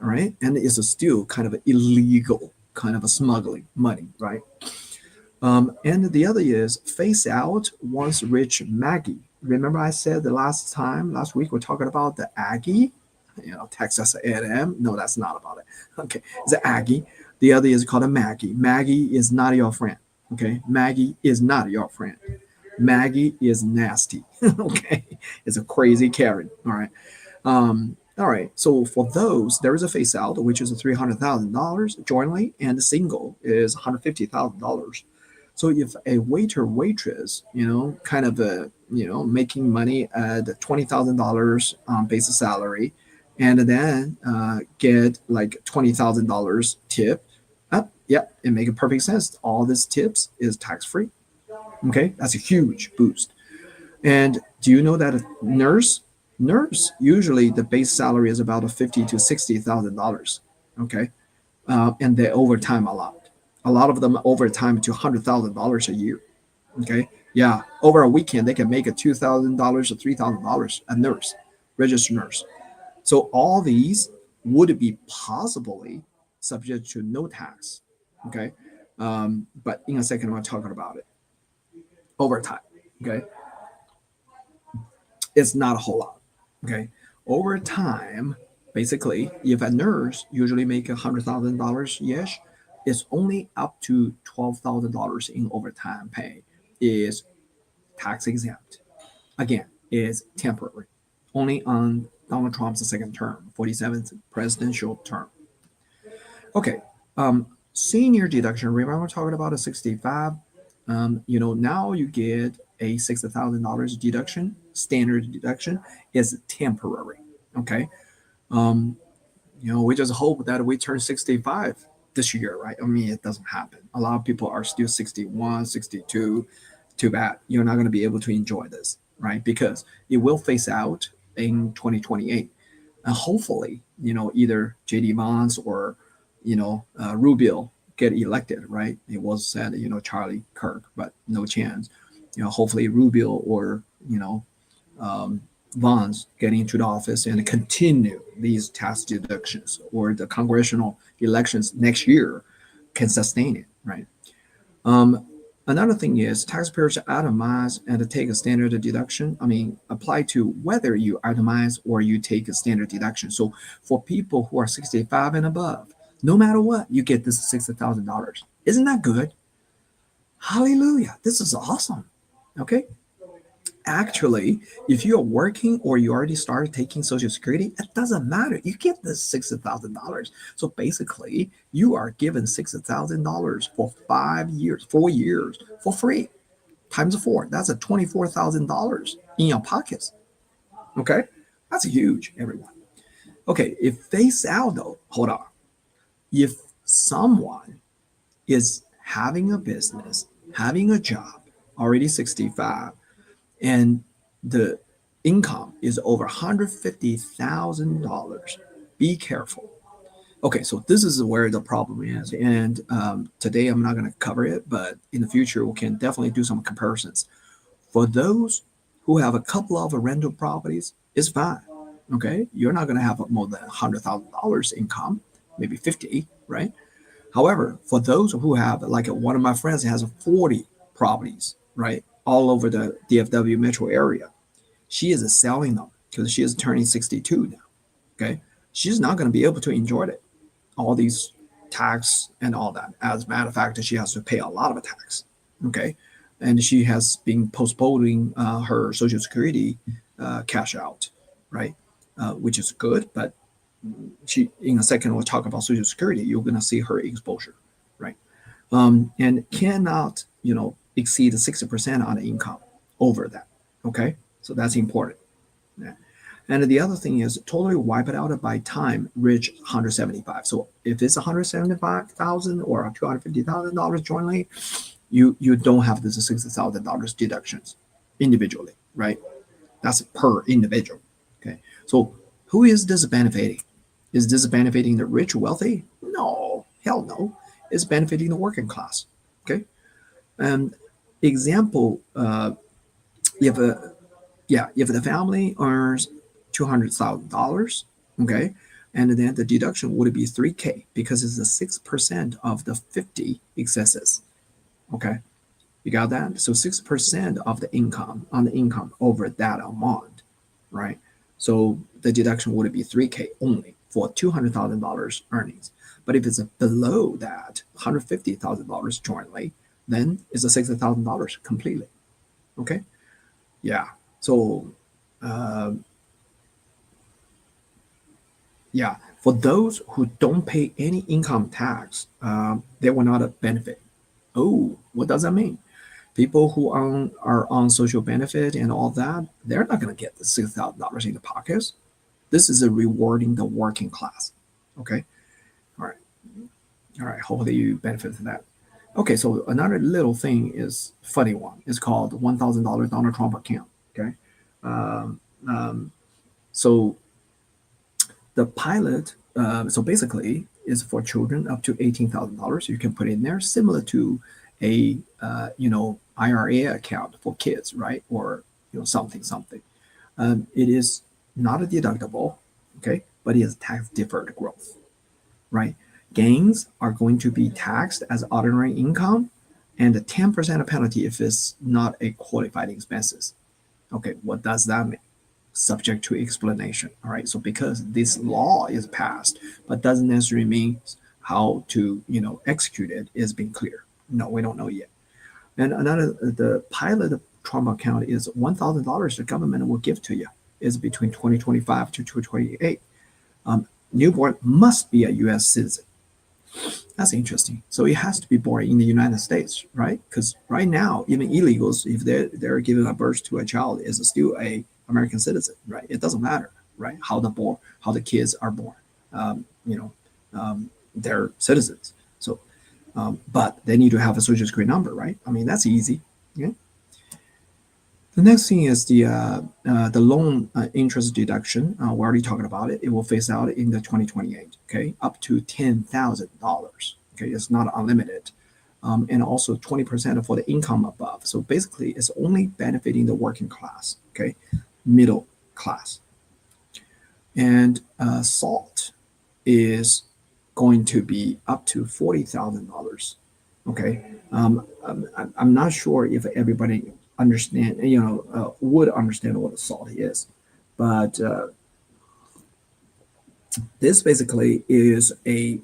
All right. And it's still kind of illegal, kind of a smuggling money, right? And the other is phase out once rich Maggie. Remember I said last week we're talking about the Aggie, Texas A&M. No, that's not about it. Okay. It's an Aggie. The other is called a Maggie. Maggie is not your friend. Okay. Maggie is not your friend. Maggie is nasty. Okay. It's a crazy Karen. All right. All right. So for those, there is a phase out, which is $300,000 jointly, and the single is $150,000. So if a waitress, kind of making money at $20,000 basic salary, and then get like $20,000 tip, it makes perfect sense. All these tips is tax free. Okay, that's a huge boost. And do you know that a nurse usually the base salary is about $50,000 to $60,000. Okay, and they overtime a lot. A lot of them overtime to $100,000 a year. Okay, yeah, over a weekend they can make $2,000 or $3,000 a nurse, registered nurse. So all these would be possibly subject to no tax. Okay. But in a second, I'll talk about it. Overtime. Okay. It's not a whole lot. Okay. Over time, basically, if a nurse usually make $100,000 yes, it's only up to $12,000 in overtime pay is tax exempt. Again, is temporary, only on Donald Trump's second term, 47th presidential term. Okay, senior deduction. Remember talking about a 65. Now you get a $60,000 deduction. Standard deduction is temporary. Okay, we just hope that we turn 65 this year, right? I mean, it doesn't happen. A lot of people are still 61, 62. Too bad. You're not going to be able to enjoy this, right? Because it will phase out in 2028. And hopefully, either JD Vance or, Rubio get elected, right? It was said, Charlie Kirk, but no chance. Hopefully Rubio or, Vance get into the office and continue these tax deductions, or the congressional elections next year can sustain it, right? Another thing is taxpayers itemize and take a standard deduction. Apply to whether you itemize or you take a standard deduction. So for people who are 65 and above, no matter what, you get this $60,000. Isn't that good? Hallelujah. This is awesome. Okay. Actually, if you're working or you already started taking Social Security, it doesn't matter. You get this $60,000. So basically, you are given $60,000 for 4 years for free. Times 4, that's a $24,000 in your pockets. Okay, that's huge, everyone. Okay, if phase out though, hold on. If someone is having a business, having a job, already 65, and the income is over $150,000, be careful. Okay, so this is where the problem is. And today I'm not going to cover it, but in the future, we can definitely do some comparisons. For those who have a couple of rental properties, it's fine. Okay, you're not going to have more than $100,000 income, maybe 50, right? However, for those who have, like one of my friends has 40 properties, right, all over the DFW metro area, she is selling them because she is turning 62 now. Okay, she's not going to be able to enjoy it, all these tax and all that. As a matter of fact, she has to pay a lot of tax. Okay, and she has been postponing her Social Security cash out, right, which is good, but she, in a second, we'll talk about Social Security. You're going to see her exposure, right? And cannot, exceed 60% on the income over that. Okay, so that's important. Yeah. And the other thing is totally wipe it out by time reach 175. So if it's 175,000 or $250,000 jointly, you don't have this $60,000 deductions individually, right? That's per individual. Okay, so who is this benefiting? Is this benefiting the rich, wealthy? No, hell no. It's benefiting the working class. Okay, and example, if the family earns $200,000, okay, and then the deduction would be $3K because it's the 6% of the 50 excesses. Okay, you got that? So 6% of the income on the income over that amount, right? So the deduction would be $3K only for $200,000 earnings. But if it's below that $150,000 jointly, then it's a $60,000 completely. Okay, yeah. So for those who don't pay any income tax, they will not benefit. Oh, what does that mean? People who are on social benefit and all that, they're not going to get the $6,000 in the pockets. This is rewarding the working class. Okay, all right. Hopefully you benefit from that. Okay, so another little thing is funny one. It's called $1,000 Donald Trump account. Okay, so the pilot, so basically, is for children up to $18,000. You can put in there, similar to a IRA account for kids, right? Or something. It is not a deductible. okay? But it is tax deferred growth, right? Gains are going to be taxed as ordinary income, and a 10% penalty if it's not a qualified expenses. Okay, what does that mean? Subject to explanation. All right, so because this law is passed, but doesn't necessarily mean how to execute it is being clear. No, we don't know yet. And another, the pilot trauma account is $1,000 the government will give to you is between 2025 to 2028. Newborn must be a U.S. citizen. That's interesting. So it has to be born in the United States, right? Because right now, even illegals, if they're giving a birth to a child, is still a American citizen, right? It doesn't matter, right? How the kids are born, they're citizens. So, but they need to have a social security number, right? I mean, that's easy. Yeah. The next thing is the loan interest deduction. We're already talking about it. It will phase out in the 2028. Okay, up to $10,000. Okay, it's not unlimited, and also 20% for the income above. So basically, it's only benefiting the working class. Okay, middle class. And SALT is going to be up to $40,000. Okay, I'm not sure if everybody would understand what a SALT is, but this basically is a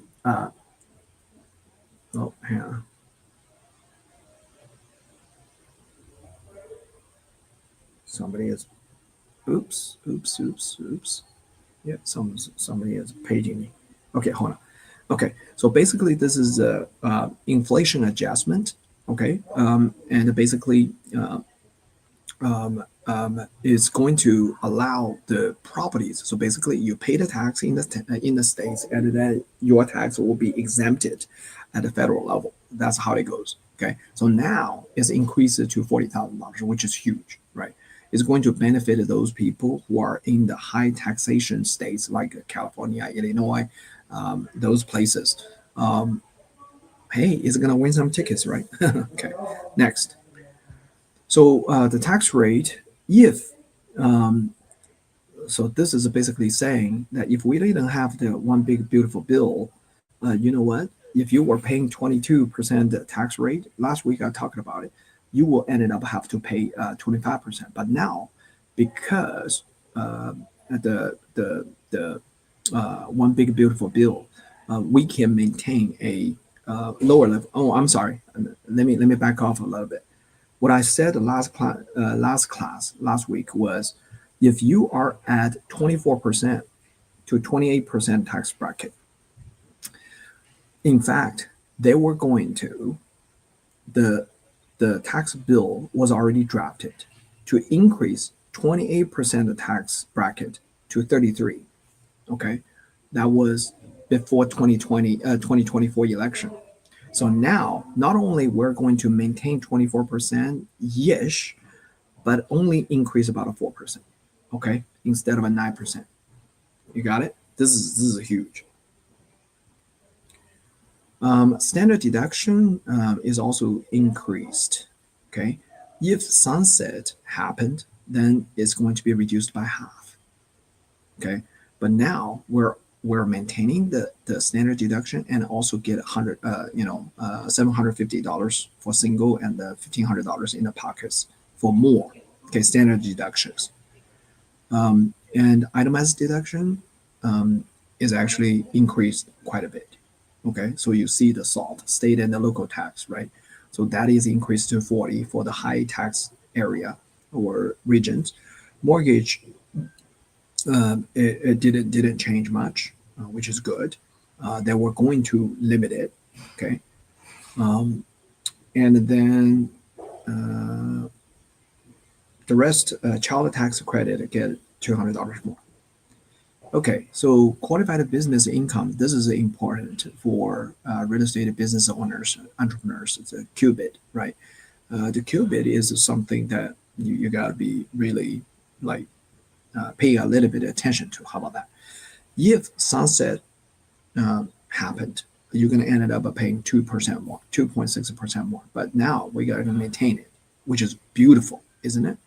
somebody is oops. Yeah, somebody is paging me. Okay, hold on. Okay, so basically this is a inflation adjustment. Okay, and basically is going to allow the properties. So basically, you pay the tax in the states, and then your tax will be exempted at the federal level. That's how it goes. Okay, so now it's increased to $40,000, which is huge, right? It's going to benefit those people who are in the high taxation states like California, Illinois, those places. Hey, it's going to win some tickets, right? Okay, next. So the tax rate, if so this is basically saying that if we didn't have the one big beautiful bill, you know what? If you were paying 22% tax rate, last week I talked about it, you will ended up have to pay 25%. But now, because the one big beautiful bill, we can maintain a lower level. Oh, I'm sorry. Let me back off a little bit. What I said last week was, if you are at 24% to 28% tax bracket, in fact, they were going to the tax bill was already drafted to increase 28% of tax bracket to 33. Okay, that was before 2024 election. So now, not only we're going to maintain 24%-ish, but only increase about a 4%, okay, instead of a 9%. You got it? This is huge. Standard deduction is also increased, okay? If sunset happened, then it's going to be reduced by half, okay? But now we're maintaining the standard deduction and also get $750 for single and $1,500 in the pockets for more. Okay, standard deductions. And itemized deduction is actually increased quite a bit. Okay, so you see the SALT, state and the local tax, right? So that is increased to 40 for the high tax area or regions. Mortgage, it didn't change much, which is good. They were going to limit it, okay? And then the rest, child tax credit, get $200 more. Okay, so qualified business income, this is important for real estate business owners, entrepreneurs. It's a qubit, right? The qubit is something that you got to be really like paying a little bit of attention to. How about that? If sunset happened, you're going to end up paying 2% more, 2.6% more. But now we got to maintain it, which is beautiful, isn't it?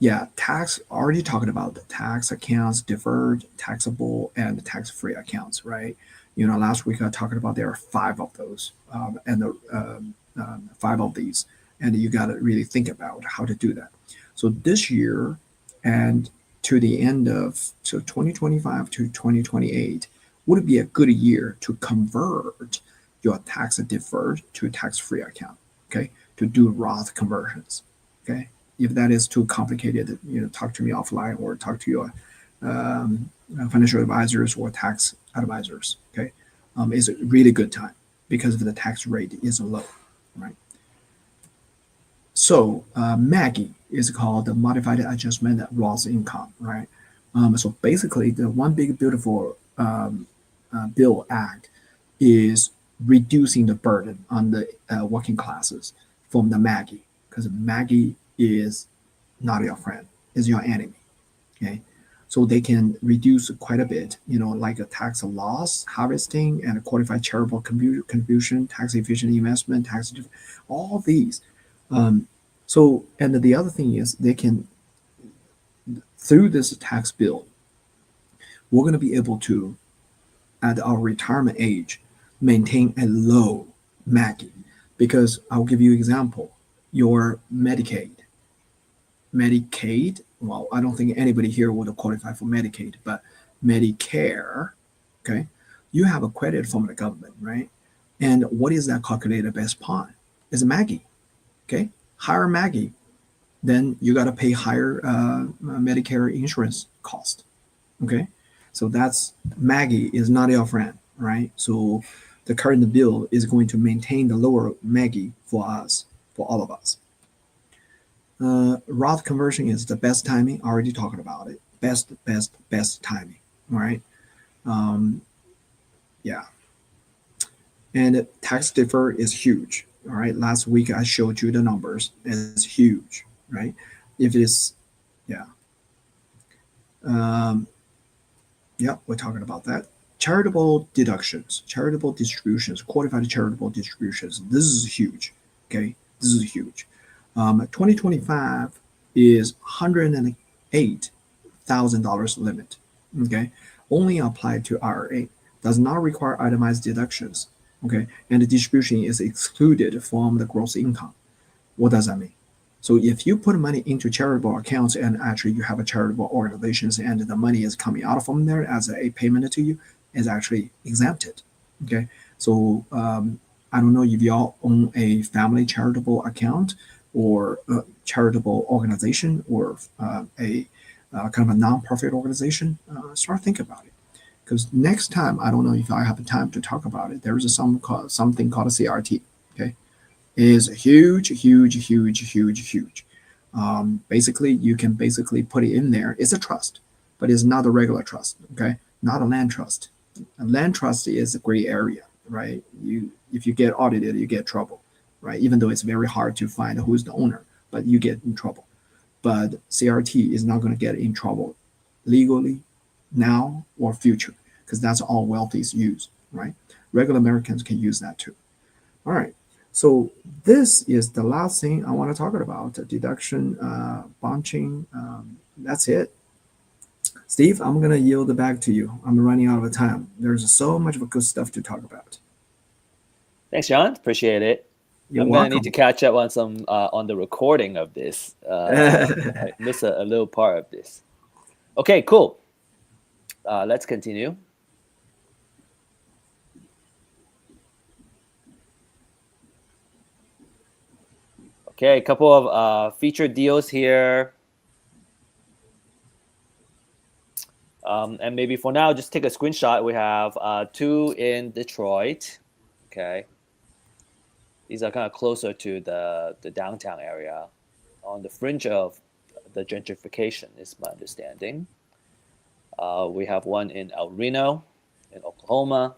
Yeah, tax, already talking about the tax accounts, deferred, taxable, and tax-free accounts, right? Last week I talked about there are five of those, five of these, and you got to really think about how to do that. So this year and to the end of 2025 to 2028 would be a good year to convert your tax deferred to tax-free account, okay? To do Roth conversions, okay? If that is too complicated, talk to me offline or talk to your financial advisors or tax advisors. Okay, it's a really good time because the tax rate is low, right? So Maggie is called the Modified Adjustment Roth Income, right? So basically, the One Big Beautiful Bill Act is reducing the burden on the working classes from the Maggie, because Maggie is not your friend, is your enemy. Okay. So they can reduce quite a bit, like a tax loss harvesting and a qualified charitable contribution, tax efficient investment, all these. And the other thing is they can, through this tax bill, we're going to be able to, at our retirement age, maintain a low Maggie. Because I'll give you an example. Your Medicaid, well, I don't think anybody here would qualify for Medicaid, but Medicare, okay, you have a credit from the government, right? And what is that calculated based upon? It's a Maggie, okay? Higher Maggie, then you got to pay higher Medicare insurance cost, okay? So that's, Maggie is not your friend, right? So the current bill is going to maintain the lower Maggie for us, for all of us. Roth conversion is the best timing. Already talking about it. Best timing. All right. Yeah. And tax defer is huge. All right. Last week I showed you the numbers. It's huge, right? If it's, yeah. Yeah, we're talking about that. Charitable deductions, charitable distributions, qualified charitable distributions. This is huge. Okay. This is huge. 2025 is $108,000 limit. Okay, only applied to IRA. Does not require itemized deductions. Okay, and the distribution is excluded from the gross income. What does that mean? So if you put money into charitable accounts and actually you have a charitable organizations and the money is coming out from there as a payment to you, is actually exempted. Okay, so I don't know if y'all own a family charitable account or a charitable organization or a kind of a non-profit organization. Start thinking about it, because next time, I don't know if I have time to talk about it. There is something called a CRT. Okay, it is huge. Basically, you can basically put it in there. It's a trust, but it's not a regular trust. Okay, not a land trust. A land trust is a gray area, right? If you get audited, you get trouble, right? Even though it's very hard to find who's the owner, but you get in trouble. But CRT is not going to get in trouble legally now or future, because that's all wealthies use, right? Regular Americans can use that too. All right. So this is the last thing I want to talk about, deduction, bunching. That's it. Steve, I'm going to yield it back to you. I'm running out of time. There's so much of good stuff to talk about. Thanks, John. Appreciate it. I'm going to need to catch up on some on the recording of this. I missed a little part of this. Okay, cool. Let's continue. Okay, a couple of featured deals here. And maybe for now, just take a screenshot. We have 2 in Detroit. Okay. These are kind of closer to the downtown area, on the fringe of the gentrification, is my understanding. We have one in El Reno, in Oklahoma.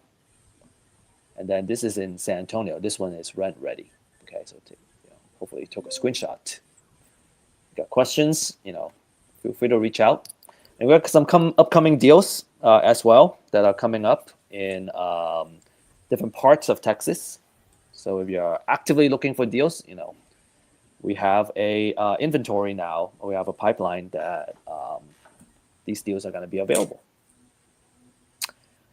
And then this is in San Antonio. This one is rent ready. Okay, so hopefully you took a screenshot. If you got questions, feel free to reach out. And we have some upcoming deals as well that are coming up in different parts of Texas. So if you're actively looking for deals, we have a inventory now. We have a pipeline that these deals are going to be available.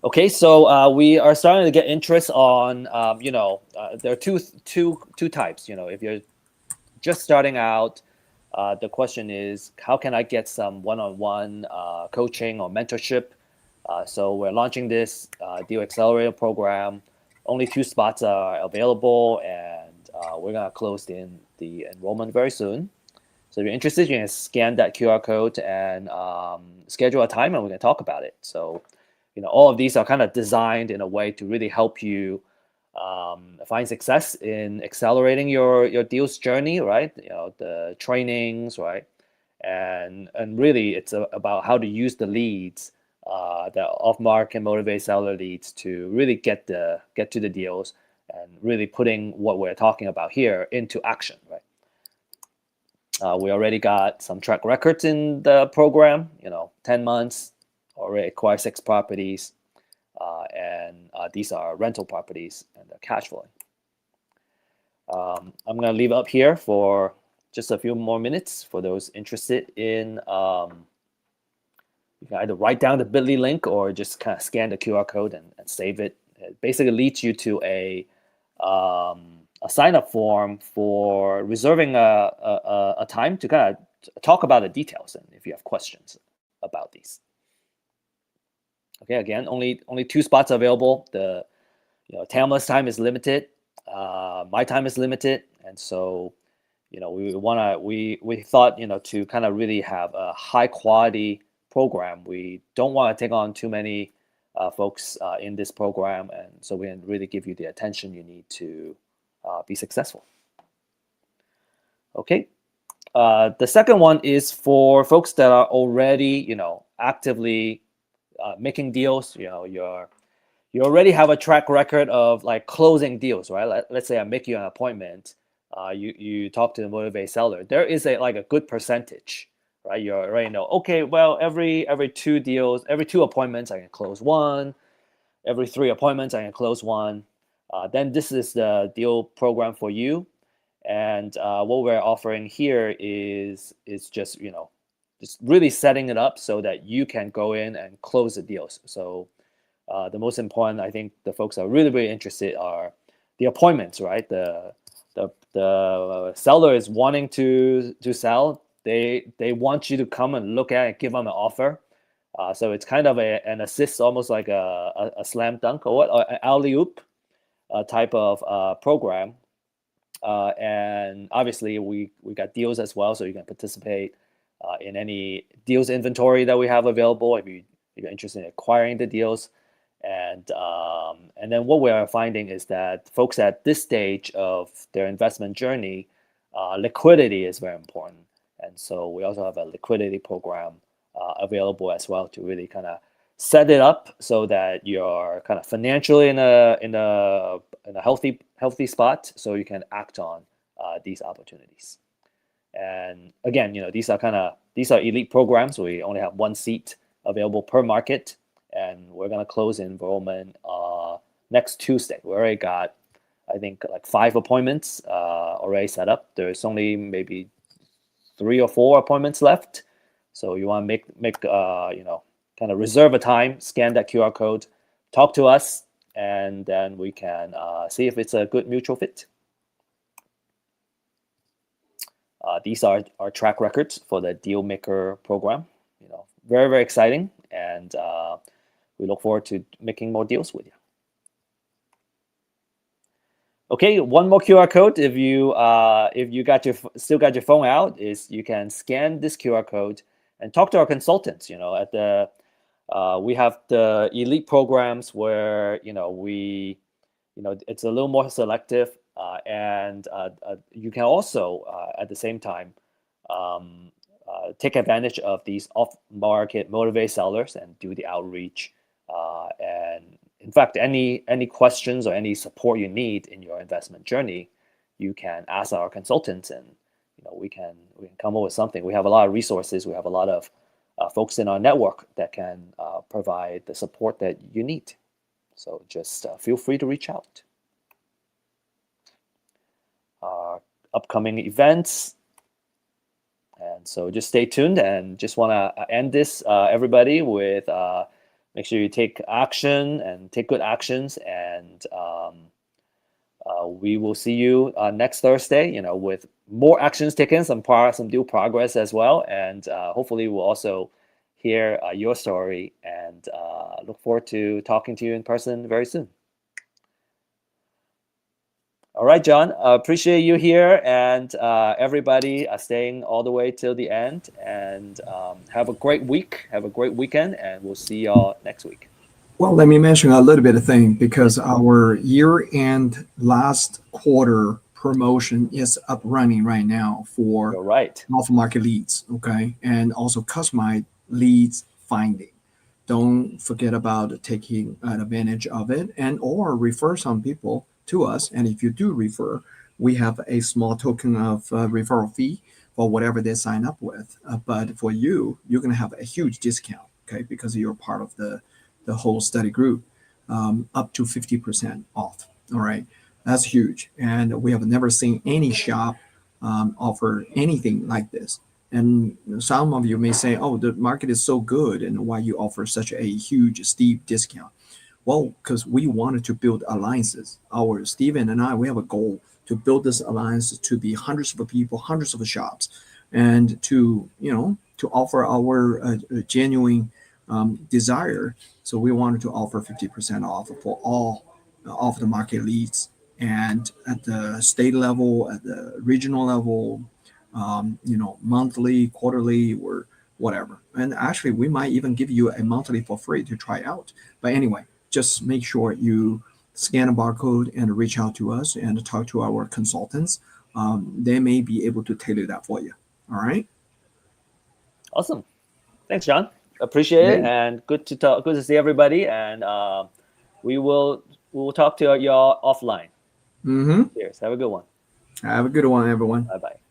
Okay, so we are starting to get interest on, there are two types. If you're just starting out, the question is, how can I get some one-on-one coaching or mentorship? So we're launching this Deal Accelerator program. Only 2 spots are available, and we're going to close the enrollment very soon. So if you're interested, you can scan that QR code and schedule a time, and we can talk about it. So, all of these are kind of designed in a way to really help you find success in accelerating your deals journey, right? The trainings, right? And really, it's about how to use the leads, the off-market motivated seller leads, to really get to the deals and really putting what we're talking about here into action, right? We already got some track records in the program. 10 months, already acquired 6 properties, and these are rental properties and they're cash flowing. I'm going to leave it up here for just a few more minutes for those interested in. You can either write down the bit.ly link or just kind of scan the QR code and save it. It basically leads you to a sign-up form for reserving a time to kind of talk about the details and if you have questions about these. Okay, again, only 2 spots available. The Tamla's time is limited. My time is limited, and so we thought to kind of really have a high quality program. We don't want to take on too many folks in this program, and so we can really give you the attention you need to be successful. Okay, the second one is for folks that are already actively making deals. You already have a track record of like closing deals, right? Let's say I make you an appointment. You talk to the motivated seller. There is a good percentage, right? You already know. Okay, well, every 2 deals, every 2 appointments, I can close 1. Every 3 appointments, I can close 1. Then this is the deal program for you. And what we're offering here is just just really setting it up so that you can go in and close the deals. So the most important, I think, the folks that are really interested are the appointments, right? The seller is wanting to sell. They want you to come and look at it, give them an offer. So it's kind of an assist, almost like a slam dunk or an alley-oop type of program. And obviously, we got deals as well, so you can participate in any deals inventory that we have available if you're interested in acquiring the deals. And then what we are finding is that folks at this stage of their investment journey, liquidity is very important. And so we also have a liquidity program available as well to really kind of set it up so that you're kind of financially in a healthy spot, so you can act on these opportunities. And again, these are elite programs. We only have 1 seat available per market, and we're going to close enrollment next Tuesday. We already got, I think, like 5 appointments already set up. There's only maybe 3 or 4 appointments left. So you want to make kind of reserve a time, scan that QR code, talk to us, and then we can see if it's a good mutual fit. These are our track records for the Deal Maker program. Very, very exciting, and we look forward to making more deals with you. Okay, one more QR code. If you still got your phone out, is you can scan this QR code and talk to our consultants. We have the elite programs where it's a little more selective, and you can also at the same time take advantage of these off-market motivated sellers and do the outreach. And in fact, any questions or any support you need in your investment journey, you can ask our consultants, and we can come up with something. We have a lot of resources. We have a lot of folks in our network that can provide the support that you need. So just feel free to reach out. upcoming events. And so just stay tuned, and just want to end this, everybody, with make sure you take action and take good actions. And we will see you next Thursday, with more actions taken, some due progress as well. And hopefully we'll also hear your story, and look forward to talking to you in person very soon. All right, John, appreciate you here, and everybody staying all the way till the end. And have a great week, have a great weekend, and we'll see y'all next week. Well, let me mention a little bit of thing, because our year-end last quarter promotion is up running right now for You're right. alpha market leads, okay, and also customized leads finding. Don't forget about taking advantage of it, and or refer some people to us. And if you do refer, we have a small token of referral fee for whatever they sign up with. But for you, you're going to have a huge discount, okay, because you're part of the whole study group, up to 50% off. All right, that's huge, and we have never seen any shop offer anything like this. And some of you may say, "Oh, the market is so good, and why you offer such a huge, steep discount?" Well, because we wanted to build alliances. Steven and I, we have a goal to build this alliance to be hundreds of people, hundreds of shops, and to offer our genuine desire. So we wanted to offer 50% off for all of the market leads, and at the state level, at the regional level, monthly, quarterly, or whatever. And actually, we might even give you a monthly for free to try out. But anyway, just make sure you scan a barcode and reach out to us and talk to our consultants. They may be able to tailor that for you. All right. Awesome. Thanks, John. Appreciate it, Great. and good to see everybody. And we will talk to y'all offline. Mm-hmm. Cheers. Have a good one. Have a good one, everyone. Bye bye.